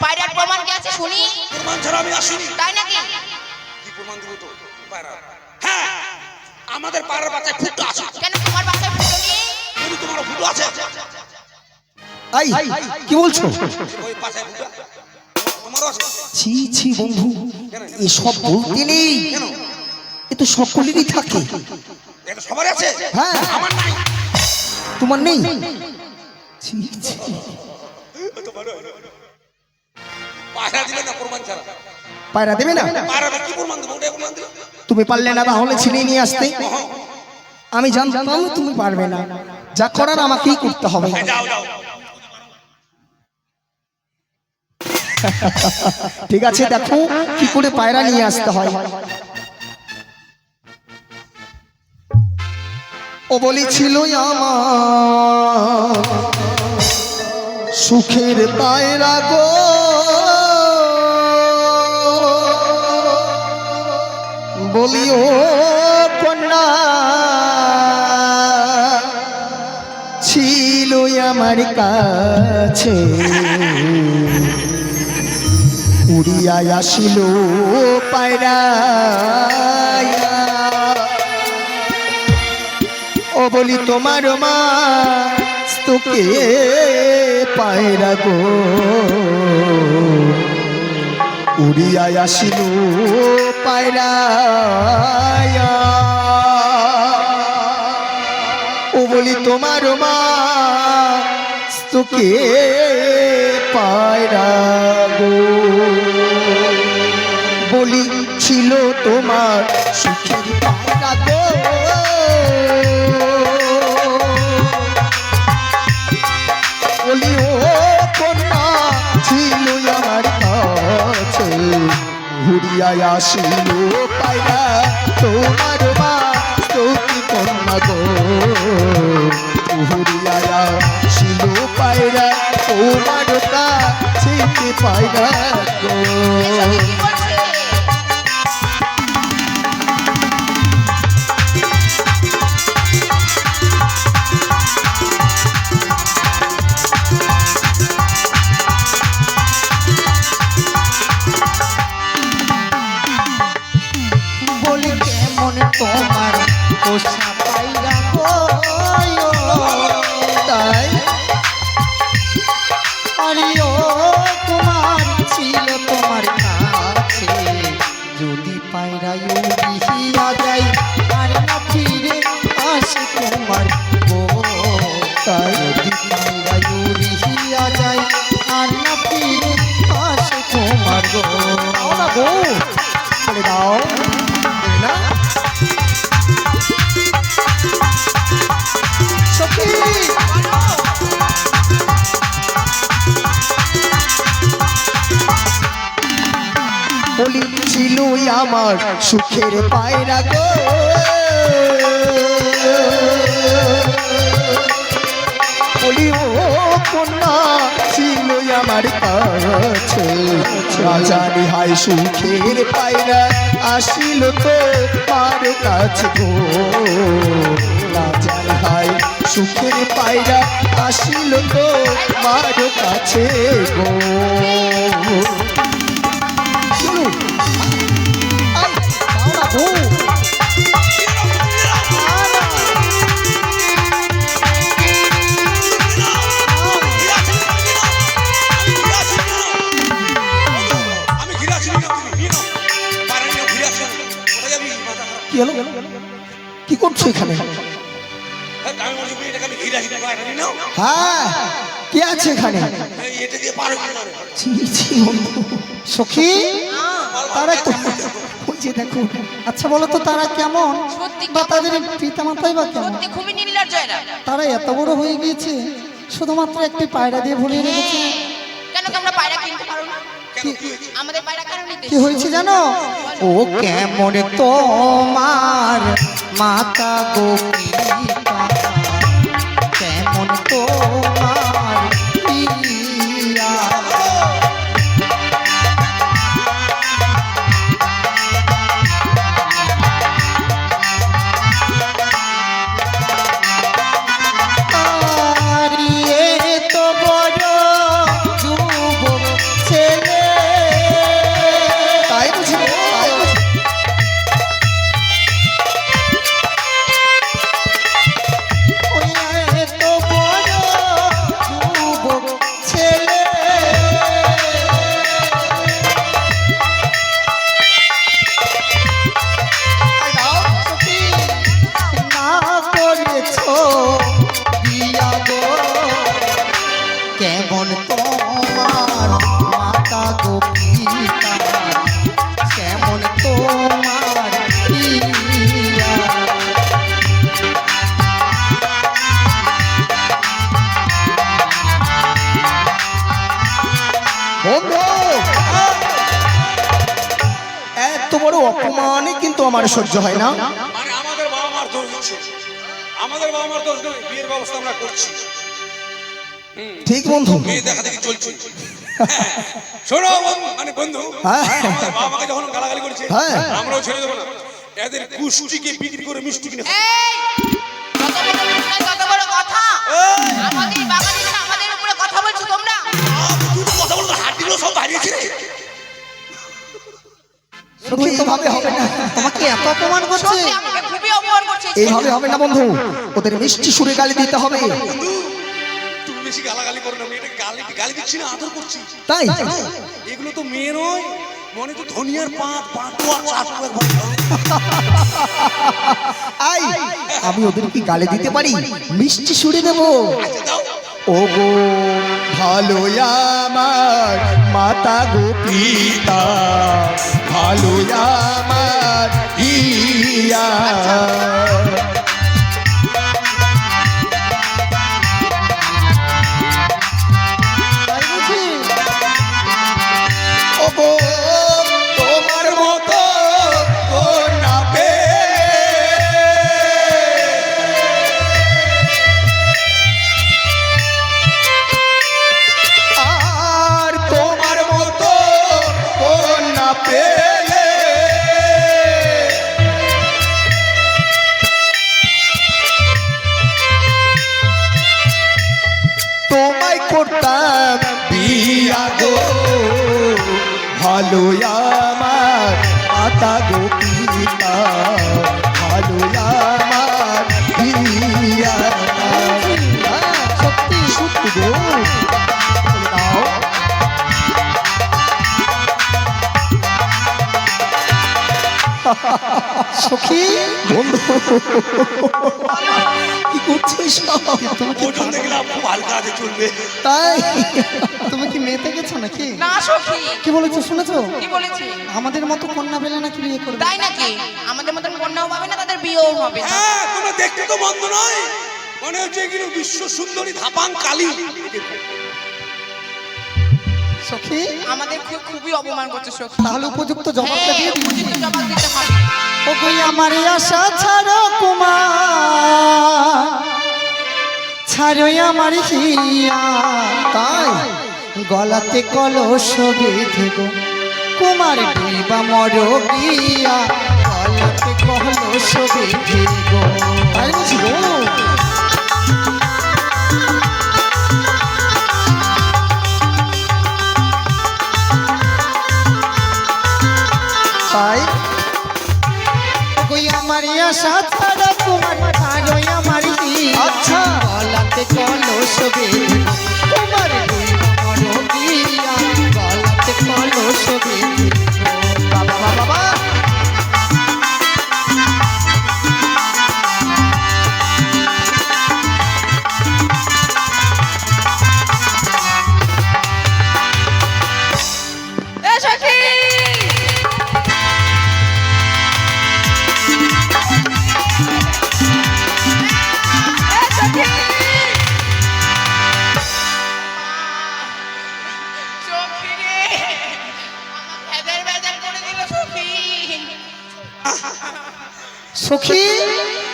পায়রার প্রমাণ কি আছে শুনি? প্রমাণ ছাড়া আমি আসিনি তাই নাকি? কি প্রমাণ দেবো তো পায়রা হ্যাঁ আমাদের পায়রার বাচ্চায় ফুটো আছে কেন তোমার বাসায় ফুটো নেই? বলি তোমার ফুটো আছে আই কি বলছো? ওই বাচ্চায় ফুটো তোমারও আছে ছি ছি বন্ধু এসব বলতে নেই, কেন এ তো সকলেরই থাকে। এটা সবার আছে হ্যাঁ আমার নাই তোমার নেই? ছি ছি পায়রা দিলে না প্রমাণ ছাড়া পায়রা দেবে না? পায়রা কি প্রমাণ দেবো ওটাই প্রমাণ দিলে তুমি পারলে না তাহলে ছিনিয়ে নিয়ে আসতে? আমি জানতাম তুমি পারবে না, যা করার আমাকেই করতে হবে। যাও যাও ঠিক আছে, দেখো কি করে পায়রা নিয়ে আসতে হয়। ও বলেছিল আমার সুখের পায়রা গো, বলিও কন্যা ছিল আমার কাছে, উড়িয়া আসিল পায়রা, ও বলি তোমার মা তোকে পায়রা গো, উড়িয়া আসিল পায়রা, ও বলি তোমার মা তোকে পায়রা গো, বলি ছিল তোমার সুখের পায়রা গো, বলি ও কন্যা ছিল আমার কাছে, ঘুরিয়া আসিল পায়রা তোমার মা তোকে কন্যা গো, ঘুরিয়া আসিল পায়রা তোমার কাছে পায়রা গো। এসবে কি বলছে? বলি কেমন তোমার পোষা পায়রা গো, বলি ছিল আমার সুখের পায়রা গো বলি ও কন্যা ছিল আমার কাছে রাজানি হাই সুখের পায়রা আসিল তো মার কাছে গো রাজানি হাই সুখের পায়রা আসিল তো মার কাছে গো চলো আই বাবা বউ আমি ঘিরে আছি না তুমি নিয়ে নাও পারে নিয়ে ঘিরে আছি কোথায় যাবি মাথা খারাপ কি হলো কি করছো এখানে হ্যাঁ আমি বলছি এটাকে আমি ঘিরে আছি পারে নিয়ে নাও হ্যাঁ কে আছে এখানে এই এটা দিয়ে পার হয়ে যাবে ছি ছি বন্ধু সখী তারা ওই যে দেখো আচ্ছা বলো তো তারা কেমন সত্যি বা কেমন? তাদের পিতা মাতাই বা কেমন সত্যি খুবই নির্লজ্জ এরা। তারা এত বড় হয়ে গিয়েছে শুধুমাত্র একটি পায়রা দিয়ে ভুলিয়ে রেখেছে কেন তোমরা পায়রা কিনতে পারো না? কেন কি হয়েছে আমাদের পায়রা কেন নিতে কি হয়েছে জানো ও কেমন তোমার মাতা গোপিকা কেমন তোমার পিয়া আরিয়ে তো বড় যুবক ছেলে তাই বুঝি তাই বুঝি ওই এত বড় যুবক ছেলে না করেছো বিয়া গো কেমন তোমার মাতা গো পিতা কেমন তোমার পিয়া বন্ধু এত বড় অপমানই কিন্তু আমার সহ্য হয় না মানে আমাদের বাবা মার দোষ দিচ্ছে আমাদের বাবা মার দোষ নয় বিয়ের ব্যবস্থা আমরা করছি ঠিক বন্ধু মেয়ে দেখা দেখি চলছে হ্যাঁ, শোনো মানে বন্ধু হ্যাঁ। আমাদের বাবা মাকে যখন গালাগালি করেছে হ্যাঁ। আমরাও ছেড়ে দেবো না এদের কুষ্টিকে বিক্রি করে মিষ্টি কিনে খাবো। এই কত বড় কথা আমাদের বাগানে না আমাদের উপরে কথা বলছো তোমরা তুই তো কথা বলতো হাড্ডিগুলো সব বাড়িয়েছে রে শুধু এইভাবে হবে না তোমাকে এত অপমান করছে সত্যি আমাকে খুবই অপমান করছে এইভাবে হবে না বন্ধু ওদের মিষ্টি সুরে গালি দিতে হবে বন্ধু তুমি বেশি গালাগালি করো না মেয়েটাকে গালি গালি দিচ্ছি না আদর করছি তাই এগুলো তো মেয়ে নয় মনে তো ধনিয়ার পাঁচ পাঁচুয়া চাটুয়া একবার আই আমি ওদের কি গালি দিতে পারি মিষ্টি সুরে দেব দাও ও গো ভালো আমার মাতা গো পিতা ভালো আমার ইয়া ও গো তোমার মতো কন্যা আর তোমার মতো কন্যা পেলে তোমায় করতাম বিয়া গো ভালো আমার মাতা গো পিতা ভালো আমার বিয়া সত্যি সত্যি গো বলে দাও সখী বন্ধু কি করছিস ওজন দেখলাম খুব হালকা আছে চলবে তাই তুমি কি মেতে গেছো নাকি না সখী কি বলেছো শুনেছো কি বলেছে আমাদের মতো কন্যা পেলে নাকি বিয়ে করবে তাই নাকি আমাদের মতন কন্যাও পাবে না তাদের বিয়েও হবে না হ্যাঁ তোমরা দেখতে তো বন্ধ নয় মনে হচ্ছে কিন্তু বিশ্ব সুন্দরী ধাপাং কালী সখী আমাদের খুবই অপমান করছে সখী। তাহলে উপযুক্ত জবাবটা হ্যাঁ, দিয়ে দিই। উপযুক্ত জবাব দিতে হবে। ও কই আমার আশা ছাড়ো কুমার, ছাড়ো আমার হিয়া, তাই গলাতে কলস বেঁধে গো কুমার ডুইবা মর গিয়া, গলাতে কলস বেঁধে গো। তাই বুঝি গো। তাই কই আমার আশা ছাড়া তোমার ছাড়ো আমার হিয়া, আচ্ছা গলাতে কলস বেঁধে গো কুমার ডুইবা মর গিয়া, গলাতে কলস বেঁধে গো। বাবা বাবা বাবা। এ সখী! এ সখী! সখী রে! আমার ভেদার করে দিল সখী। সখী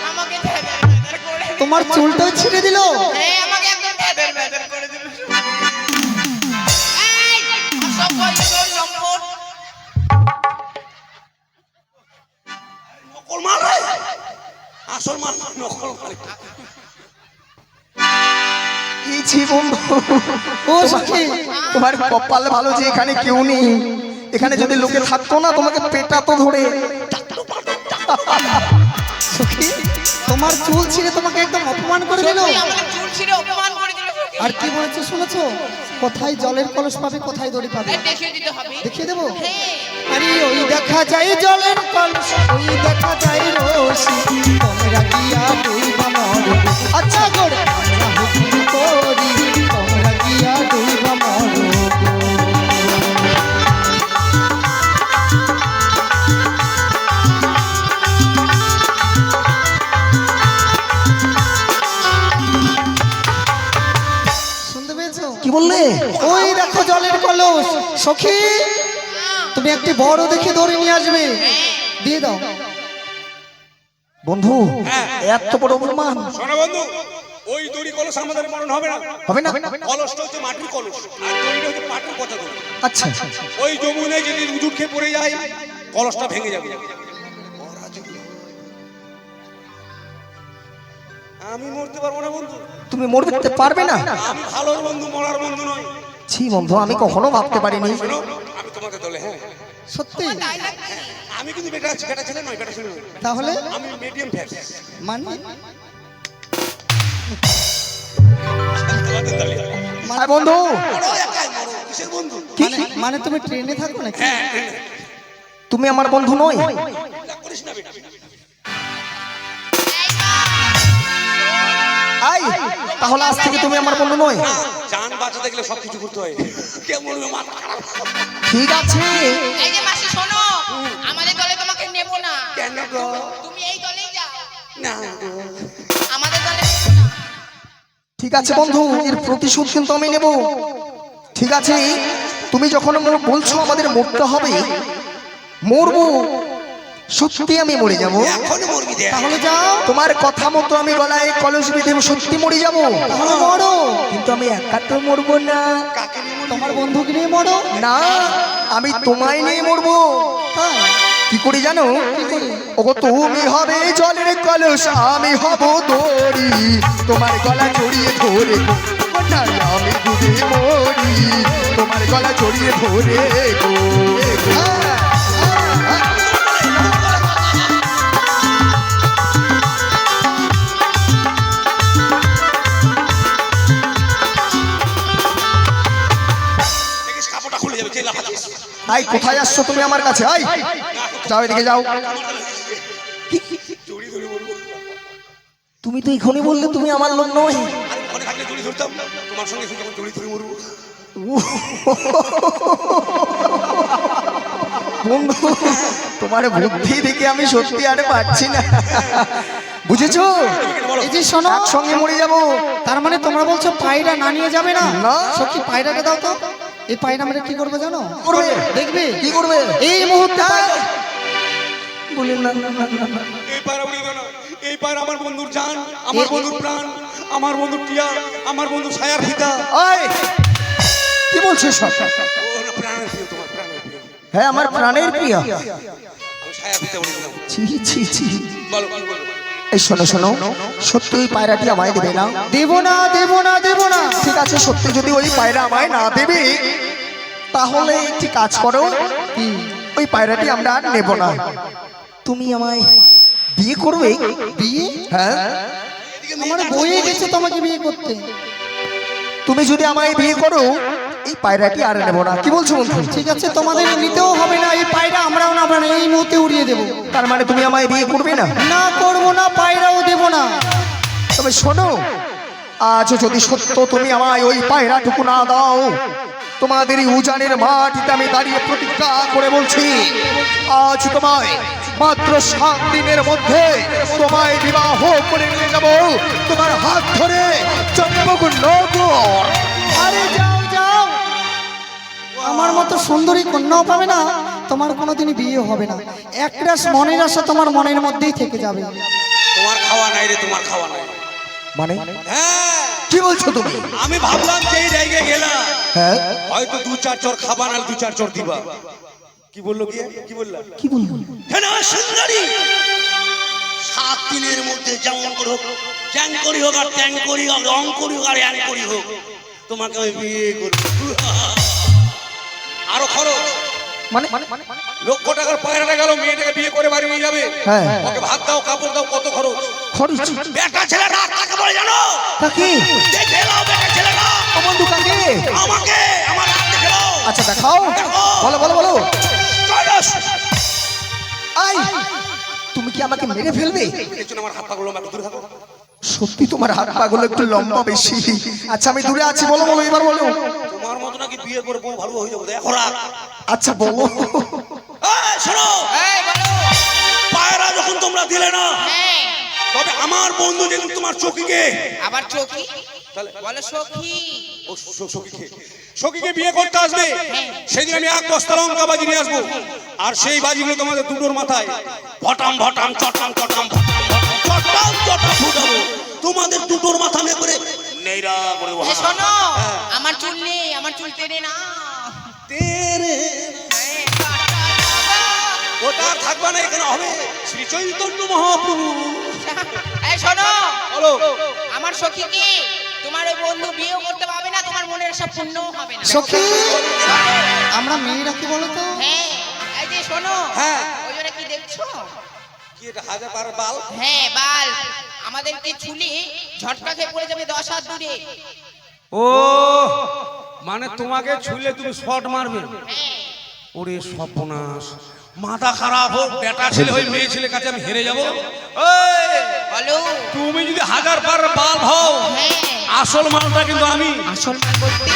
আমাকে ভেদার করে দিল। তোমার চুলটাও ছিঁড়ে দিল। হ্যাঁ, আমাকে একদম ভেদার করে দিল। এই! অসভ্য ইতর লম্পট। নকল মাল রে। আসল মাল না, নকল মাল। এই জীবন ও সখী তোমার কপাল ভালো যে এখানে কেউ নেই। এখানে যদি লোকে থাকতো না তোমাকে পেটাতো ধরে। সখী তোমার চুল ছিঁড়ে তোমাকে একদম অপমান করে দিল। সখী আমাকে চুল ছিঁড়ে অপমান করে দিল সখী। আর কি বলেছে শুনেছো? কোথায় জলের কলস পাবে, কোথায় দড়ি পাবে, এই দেখিয়ে দিতে হবে। দেখিয়ে দেবো। হ্যাঁ। আরে ওই দেখা যায় জলের কলস, ওই দেখা যায় রশি, তোমরা গিয়া ডুইবা মর। আচ্ছা গোড় আমরা হুকুম করি, তোমরা গিয়া ডুইবা মর। শুনতে পেয়েছো? কি বললে? ওই দেখো জলের কলস। সখী তুমি একটি বড় দেখে ধরে নিয়ে আসবে, দিয়ে দাও। বন্ধু এত বড় অপমান শোনো বন্ধু, ওই দড়ি কলস আমাদের মরণ হবে না। হবে না? কলসটা হচ্ছে মাটির কলস, আর দড়িটা হচ্ছে পাটের পচা দড়ি। আচ্ছা ওই যমুনায় যদি উজুট খেয়ে পড়ে যায়, কলসটা ভেঙে যাবে। আমি মরতে পারবো না বন্ধু। তুমি মরতে পারবে না? আমি ভালোর বন্ধু, মরার বন্ধু নয়। ছি বন্ধু, আমি কখনো ভাবতে পারিনি। শোনো, আমি তোমাদের দলে। হ্যাঁ, সত্যি? আমি কিন্তু বেটা ছেলে নয়, বেটা ছেলে নয়। তাহলে আমি মিডিয়াম ফ্যাট। মানে তোমাদের দলে। আর বন্ধু মরো একাই মরো, কিসের বন্ধু? মানে তুমি ট্রেনে থাকো নাকি? তুমি আমার বন্ধু নয়? রাগ করিস না বেটা। আই তাহলে আজ থেকে তুমি আমার বন্ধু নয়? জান বাঁচাতে গেলে সবকিছু করতে হয়। কে মরবে, মাথা খারাপ। ঠিক আছে। এই যে মাসি শোনো, আমাদের দলে তোমাকে নেব না। কেন গো? তুমি এই দলেই যাও। না গো। আমাদের দলে নেব না। ঠিক আছে বন্ধু, এর প্রতিশোধ কিন্তু আমি নেব। ঠিক আছে, তুমি যখন বলছো আমাদের মরতে হবে, মরবো। সত্যি আমি মরে যাব। এখনই মরবি দেখ। তাহলে যাও, তোমার কথা মতো আমি গলায় কলস বেঁধে সত্যি মরে যাব। তাহলে মরো। কিন্তু আমি একা তো মরবো না। কাকে নিয়ে মরবি? তোমার বন্ধুকে নিয়ে মরো। না, আমি তোমায় নিয়ে মরবো। তাই? কি করে জানো? ওগো তুমি হবে জলের কলস, আমি হব দড়ি, তোমার গলা জড়িয়ে ধরে গো, ও না, আমি ডুবে মরি, তোমার গলা জড়িয়ে ধরে গো। দেখিস কাপড়টা খুলে যাবে, কে লাফাচ্ছিস? আই কোথায় আসছো তুমি আমার কাছে? আই যাও, এদিকে যাও। জড়ি ধরে মরবো। তুমি তো এখনই বললে তুমি আমার লোক নয়। আর ওখানে থাকলে জড়ি ধরতাম, তোমার সঙ্গে শুধু জড়ি ধরে মরবো। বন্ধু, তোমার বুদ্ধি দেখে আমি সত্যি আর পারছি না। বুঝেছো? এই যে শোনো, একসঙ্গে মরে যাব। তার মানে তোমরা বলছো পায়রা না নিয়ে যাবে না? না। সখী পায়রাটা দাও তো। এই পায়রা আমরা কি করবে জানো? করবে। দেখবে কি করবে? এই মুহূর্তে বলি না না না না, না। এই পায়রা উড়িয়ে দাও না। এই পায়রা আমার বন্ধুর জান, আমার বন্ধুর প্রাণ, আমার বন্ধুর টিয়া, আমার বন্ধুর ছায়ার ফিতা। ওই কি বলছিস সব? ও না, প্রাণের প্রিয়, তোমার প্রাণের প্রিয়। হ্যাঁ আমার প্রাণের প্রিয়। আমি ছায়া ফিতা বলেছিলাম। ছি ছি ছি। বলো কি বলো? এই শোনো শোনো, সত্যি ওই পায়রাটি আমায় দেবে না? দেব না দেব না দেব না। ঠিক আছে, সত্যি যদি ওই পায়রা আমায় না দেবে তাহলে একটি কাজ করো, কি? ওই পায়রাটি আমরা আর নেব না। তুমি আমায় বিয়ে করবে? বিয়ে? হ্যাঁ, আমার বইয়ে গেছে তোমাকে বিয়ে করতে। তুমি যদি আমায় বিয়ে করো এই পায়রাটি আর নেব না। কি বলছো বন্ধু? ঠিক আছে, তোমাদের নিতেও হবে না এই পায়রা, আমরাও না, আমরা এই মুহূর্তে উড়িয়ে দেব। তার মানে তুমি আমায় বিয়ে করবে না? না করবো না, পায়রাও দেব না। তবে শোনো, আজ যদি সত্য তুমি আমায় ওই পায়রাটুকু না দাও, তোমাদের এই উজানের মাটিতে আমি দাঁড়িয়ে প্রতিজ্ঞা করে বলছি, আজ তোমায় মাত্র 7 দিনের মধ্যে তোমায় বিবাহ করে নিয়ে যাব, তোমার হাত ধরে চন্দ্রনগর। আরে যাও যাও, আমার মতো সুন্দরী কন্যাও পাবে না, তোমার কোনোদিনই বিয়ে হবে না। একটা মনের আশা তোমার মনের মধ্যেই থেকে যাবে। তোমার খাওয়া নাই রে, তোমার খাওয়া নাই। মানে হ্যাঁ, কি বলছো তুমি? আমি ভাবলাম যে এই জায়গায় গেলাম হ্যাঁ, হয়তো 2-4 চর খাবা না, 2-4 চর দিবা। কি বললো কি বললা? কি বলবো? কেন সুন্দরী 7 দিনের মধ্যে যেমন করে হোক, চ্যাং করি হোক আর ট্যাং করি হোক, রং করি হোক আর অ্যাং করি হোক, তোমাকে আমি বিয়ে করব। আরো খরচ, মানে লক্ষ টাকার পায়রাটা গেল, মেয়েটাকে বিয়ে করে বাড়ি নিয়ে যাবে। হ্যাঁ, ওকে ভাত দাও, কাপড় দাও, কত খরচ। খরচ বেটা ছেলে রাত কাকে বলে জানো? কাকে? দেখে নাও বেটা ছেলেরা ও বন্ধু কাকে? আমাকে, আমার রাত দেখে নাও। আচ্ছা দেখাও, বলো বলো বলো। আই, তুমি কি আমাকে মেরে ফেলবে? এর জন্য আমার হাত পা গুলো একটু দূরে থাকো। সত্যি তোমার হাত পাগুলো একটু লম্বা বেশি। আচ্ছা আমি দূরে আছি, বলো বলো এবার বলো। তোমার মতো নাকি বিয়ে করে বউ ভালো হয়ে যাবো, দেখো রাত। আচ্ছা বলো। এই শোনো, এই বলো। পায়রা যখন তোমরা দিলে না, হ্যাঁ, তবে আমার বন্ধু যেদিন তোমার চকিকে, আবার চোখি তাহলে বলো সখী। ও সখীকে বিয়ে করতে আসবে, সেদিন আমি 1 বস্তা লঙ্কা বাজি নিয়ে আসবো, আর সেই বাজিগুলো তোমাদের দুটোর মাথায় ভটাম ভটাম চটাম চটাম ভটাম ভটাম চটাম চটাম ফুটাবো, তোমাদের দুটোর মাথা নিয়ে করে নেইরা করে এই বসা। শোনো, আমার চুল নেই, আমার চুল টেনে না। তেরে এই, কাটা যাবা। ওটা আর থাকবে না, এখানে হবে শ্রী চৈতন্য মহাপ্রভু। এই শোনো, বলো, আমার সখীকে তোমার ওই বন্ধু বিয়ে করতে পারবে না, তোমার মনের আশা পূর্ণ হবে না। সখী, আমরা মেয়েরা কি বলো তো? হ্যাঁ, এই যে শোনো, হ্যাঁ। ওই জন্য কি দেখছো? কি এটা 1000 বার বাল? হ্যাঁ, বাল আমাদেরকে ছুলি ঝটকা খেয়ে পড়ে যাবে 10 হাত দূরে। ও মানে তোমাকে ছুঁলে তুমি শট মারবে? হ্যাঁ, ওরে সর্বনাশ, মাথা খারাপ হোক, বেটা ছেলে হই মেয়ে ছেলে কাছে আমি হেরে যাব। এই, বলো। তুমি যদি 1000 বার বাল হও, হ্যাঁ, আসল মালটা কিন্তু আমি। আসল মাল বলতে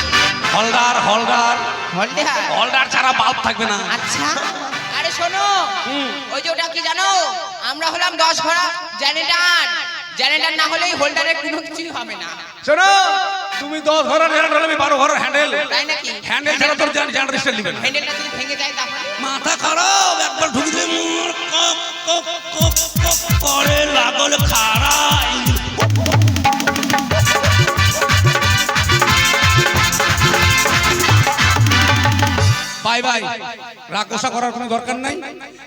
হলদার হলদার হলদার। হলদার ছাড়া বাল্ব থাকবে না। আচ্ছা, আরে শোনো, ওই যে ওটা কি জানো, আমরা হলাম 10 ঘোড়া জেনারেটর। জেনারেটর না হলেই হোল্ডারের কোনো কিছুই হবে না। শোনো, তুমি 10 ঘরের হ্যান্ডেল, আমি 12 ঘরের হ্যান্ডেল। তাই নাকি? হ্যান্ডেল ছাড়া তোর জেনারেটর নিবে না। হ্যান্ডেলটা যদি ভেঙে যায় তাহলে? মাথা খারাপ, একবার ঢুকি দিলে মোর কক কক কক কক করে লাগল খাড়া। বাই বাই, রাগোসা করার কোনো দরকার নাই।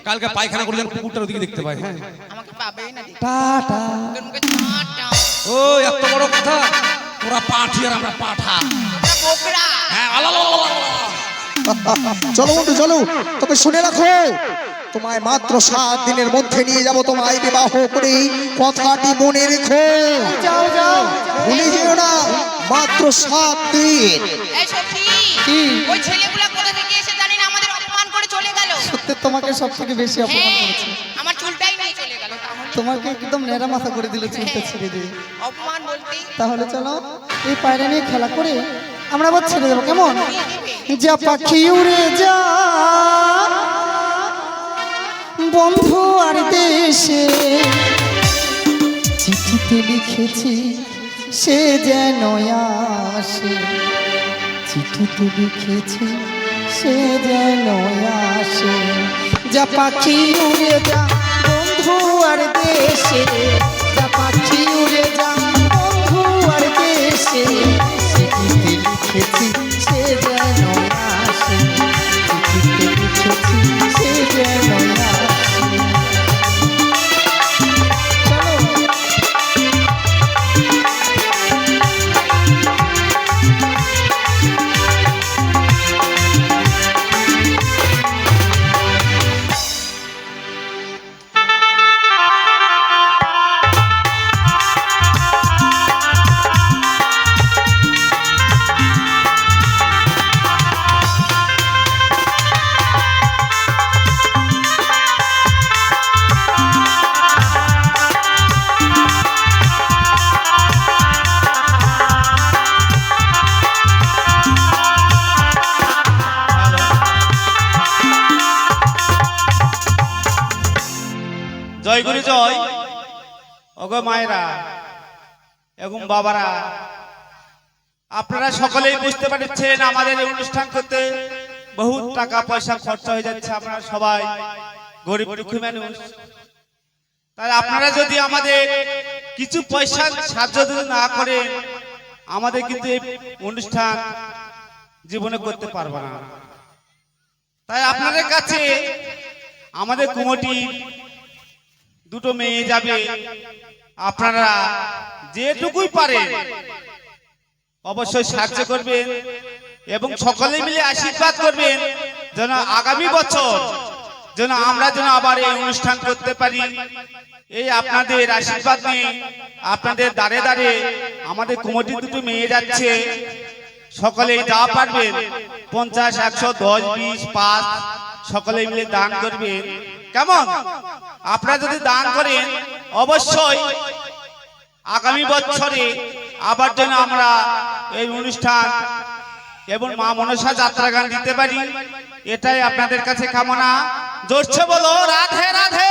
কালকে পায়খানা করে যেন কুকুরটার ওদিকে দেখতে পাই। হ্যাঁ, আমাকে পাবেই না দেখতে। টাটা। তোর মুখে ছাঁটা। ও এত বড় কথা, তোরা পাঠি আর আমরা পাঠা। আমরা বোকরা। হ্যাঁ, আলালালালা। চলো বন্ধু চলো, তবে শুনে রাখো, তোমায় মাত্র 7 দিনের মধ্যে নিয়ে যাব, তোমায় বিবাহ করে। কথাটি মনে রেখো, যাও যাও। ভুলে যেও না, মাত্র 7 দিন। এই সখী, কি? ওই ছেলেগুলা কোথা থেকে এসে জানি না আমাদের অপমান করে চলে গেল। সত্যি তোমাকে সব থেকে বেশি অপমান হ্যাঁ, করেছে। আমার চুলটাই নিয়ে চলে গেল। তাহলে তোমাকে একদম নেড়া মাথা করে দিল, চুলটা ছেড়ে দিয়ে। অপমান বলতে তাহলে চলো এই পায়রা নিয়ে খেলা করে আমরা আবার ছেড়ে দেবো, কেমন? যা পাখি উড়ে যা বন্ধু আর দেশে, চিঠিতে লিখেছি সে যেন আসে, চিঠিতে লিখেছি সে যেন আসে, যা পাখি উড়ে যা বন্ধু আর দেশে, যা পাখি উড়ে যা বন্ধু আর দেশে, চিঠিতে লিখেছি সে যেন আসে, চিঠিতে লিখেছি সে যেন আসে। চলো জয় গুরু জয়। ওগো মায়েরা এবং বাবারা, আপনারা সকলেই বুঝতে পারছেন আমাদের এই অনুষ্ঠান করতে বহু টাকা পয়সা খরচা হয়ে যাচ্ছে। আপনারা সবাই গরিব দুঃখী মানুষ, তাই আপনারা যদি আমাদের কিছু পয়সা সাহায্য যদি না করেন, আমাদের কিন্তু এই অনুষ্ঠান জীবনে করতে পারবো না। তাই আপনাদের কাছে আমাদের কমিটি দুটো মেয়ে যাবে, আপনারা যেটুকুই পারেন অবশ্যই সাহায্য করবেন এবং সকলে মিলে আশীর্বাদ করবেন যেন আগামী বছর যেন আমরা যেন আবার এই অনুষ্ঠান করতে পারি। এই আপনাদের আশীর্বাদ নিয়ে আপনাদের দাঁড়ে দাঁড়ে আমাদের কমিটি দুটো মেয়ে যাচ্ছে, সকলে যা পারবেন 50, 100, 10, 20, 5 সকলে মিলে দান করবেন। কেমন? আপনারা যদি দান করেন অবশ্যই আগামী বছরে আবার যেন আমরা এই অনুষ্ঠান এবং মা মনসা যাত্রা গান দিতে পারি, এটাই আপনাদের কাছে কামনা। জোরছে বলো রাধে রাধে।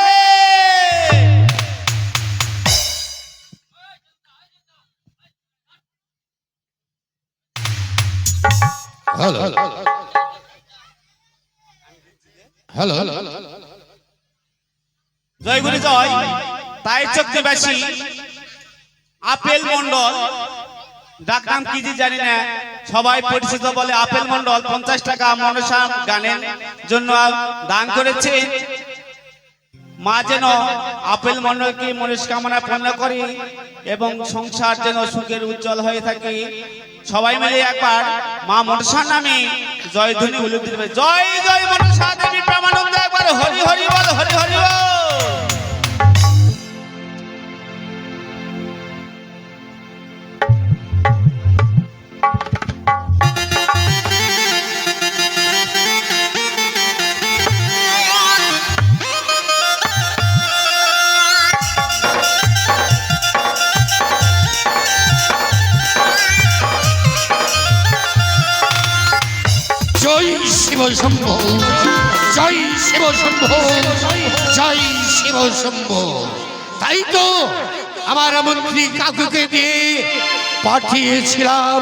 জয় গুরু জয়। তাই চক্রবাসী আপেল মন্ডল, ডাকনাম কি যে জানি না, সবাই পরিচিত বলে আপেল মন্ডল 50 টাকা মনসা গানের জন্য দান করেছে। মা যেন আপেল মন্ডলকে মনস্কামনা পূর্ণ করে এবং সংসার যেন সুখের উজ্জ্বল হয়ে থাকে। সবাই মিলে একবার মা মনসার নামে জয় ধ্বনি বলে দিবে, জয় জয় মনসা দেবী প্রেমানন্দ, একবার হরি হরি বল, হরি হরি বল। জয় শিব শম্ভো, জয় শিব শম্ভো, জয় শিব শম্ভো। তাই তো আমার মন্ত্রী কাকুকে দিয়ে পাঠিয়েছিলাম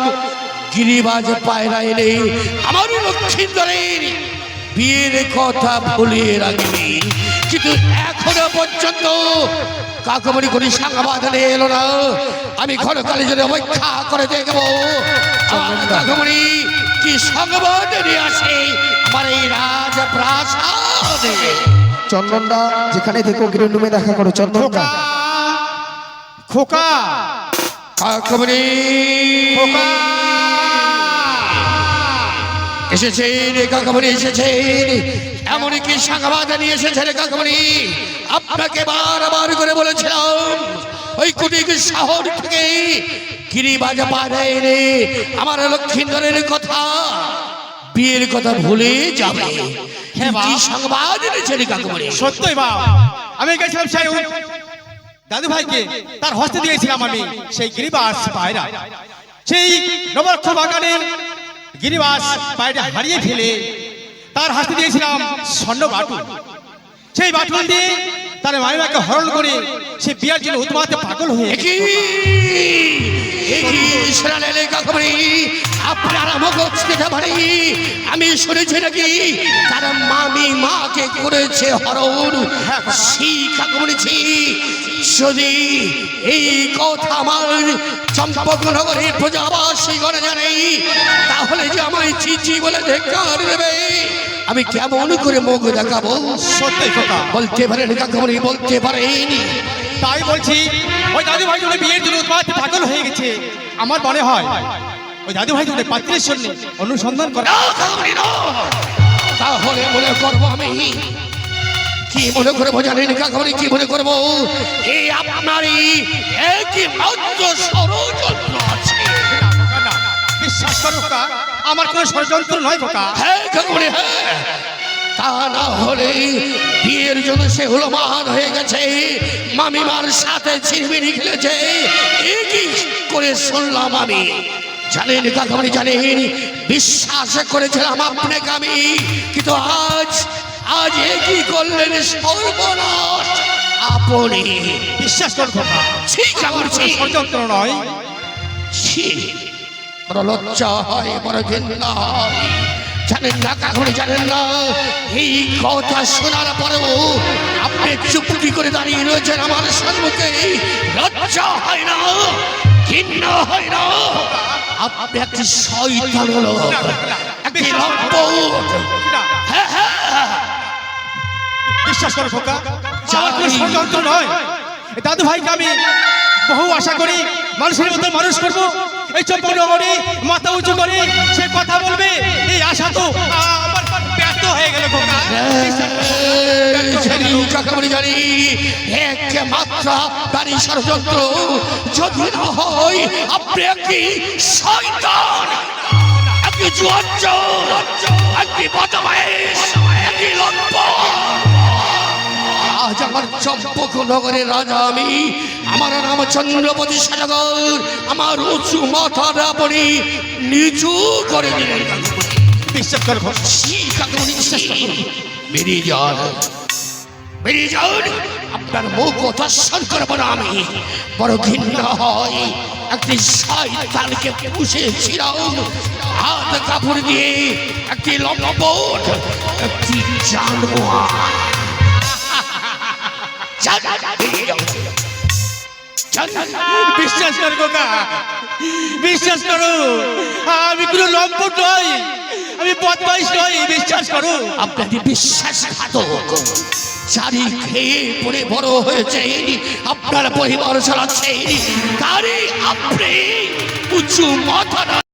গিরিবাজ পায়রা এনে আমার লক্ষ্মীন্দরের বিয়ের কথা ভুলিয়ে রাখবি, কিন্তু এখনো পর্যন্ত কাকুমণি কোনো সংবাদ এলো না। আমি ক্ষণকালে যদি অপেক্ষা করে দেখবো কাকুমণি কি সংবাদ নিয়ে আসে আমার এই রাজপ্রাসাদে। চন্দনদা যেখানে দেখো গ্রিন রুমে দেখা করো। চন্দনদা খোকা, কাকুমণি এসেছেন, কাকুমণি এসেছেন, এমন কি সংবাদ নিয়ে এসেছেন কাকুমণি? আপনাকে বারবার করে বলেছিলাম ওই কুটিক শহর থেকে গিরিবাজ পায়রা এনে আমার লক্ষ্মীন্দরের কথা, বিয়ের কথা ভুলে যাবে। কি সংবাদ এনেছেন কাকুমণি? সত্যই বাপ, আমি গেছিলাম সেই দাদু ভাইকে, তার হস্তে দিয়েছিলাম আমি সেই গিরিবাজ পায়রা। সেই নবলক্ষ বাগানের গিরিবাজ পায়রা হারিয়ে ফেলে তার হাতে দিয়েছিলাম স্বর্ণ বাটুল। সেই বাটুল দিয়ে তার মাইমাকে হরণ করে সে বিয়ার জন্য উৎমাতে পাগল হয়ে গেছে। আপনারা মগজ দিতে পারি আমি শুনেছি নাকি তার মামি মাকে করেছে হরণ শিক্ষা করেছি। যদি এই কথা আমার চম্পকনগরের প্রজাবাসী করে জানে তাহলে যে আমায় চিচি বলে ধিক্কার দেবে। আমি কেমন করে মুখ দেখাবো? সত্যি কথা বলতে পারেন কাকুমণি, বলতে পারেন? তাই বলছি ওই দাদু ভাই জন্য বিয়ের জন্য উৎমাতে পাগল হয়ে গেছে। আমার মনে হয় ওই দাদু ভাই জন্য পাত্রের জন্য অনুসন্ধান করে। তাহলে মনে করবো আমি কি মনে করবো জানেন কাকুমণি? কি মনে করবো? এই আপনারই একই মাত্র ষড়যন্ত্র আছে। না, বিশ্বাস করো খোকা, আমার কোনো ষড়যন্ত্র নয় খোকা। হ্যাঁ কাকুমণি, হ্যাঁ। তা না হলে বিয়ের জন্য সে হলো মহান হয়ে গেছে, মামিমার সাথে ছিড়মিড়ি খেলেছে, একই করে শুনলাম আমি। জানেন কাকুমণি, জানেন বিশ্বাস করেছিলাম আপনাকে আমি, কিন্তু আজ আজ একই করলেন সর্বনাশ আপনি। বিশ্বাস করো খোকা, ঠিক আছে, ষড়যন্ত্র নয়। ছি, বড় লজ্জা হয়, বড় ঘৃণা হয়। জানেন না কাকুমণি, জানেন না এই কথা শোনার পরেও আপনি চুপটি করে দাঁড়িয়ে রয়েছেন আমার সম্মুখে। লজ্জা হয় না, ঘৃণা হয় না? আপনি একটি শয়তান হলো, একটি লম্পট। হ্যাঁ হ্যাঁ, বিশ্বাস করো খোকা, আমার কোনো ষড়যন্ত্র নয়। এই দাদু ভাইকে আমি বহু আশা করি মানুষের মতো মানুষ করবো। এই চম্পকনগরে মাথা উঁচু করে সে কথা বলবে, এই আশা তো আমার ব্যর্থ হয়ে গেল খোকা। জানি কাকুমণি, জানি একমাত্র আপনারই ষড়যন্ত্র। যদি না হয় আপনি একটি শয়তান, একটি জুয়াচোর, একটি বদমাইশ, একটি লম্পট। আজ আমার চম্পকনগরের রাজা আমি, আমার নাম চন্দ্রপতি সাজগর, আমার উঁচু মাথাটা আপনি নিচু করে দিলেন। বিশ্বাস করো খোকা, কাকুমণি, বেরিয়ে যান, বেরিয়ে যান। আপনার মুখ দর্শন করবো না আমি। বড় ঘৃণা হয়, একটি শয়তানকে পুষেছিলাম হাত কাপড় দিয়ে, একটি লম্পট, একটি জানোয়ার। বিশ্বাস করো খোকা, বিশ্বাস করো, আমি কোনো লম্পট নই, আমি বদমাইশ নই, বিশ্বাস করো। আপনাকে বিশ্বাসঘাতক, চারি খেয়ে পড়ে বড় হয়েছে, আপনার পরিবার চালাচ্ছে, তারই আপনি উঁচু মাথা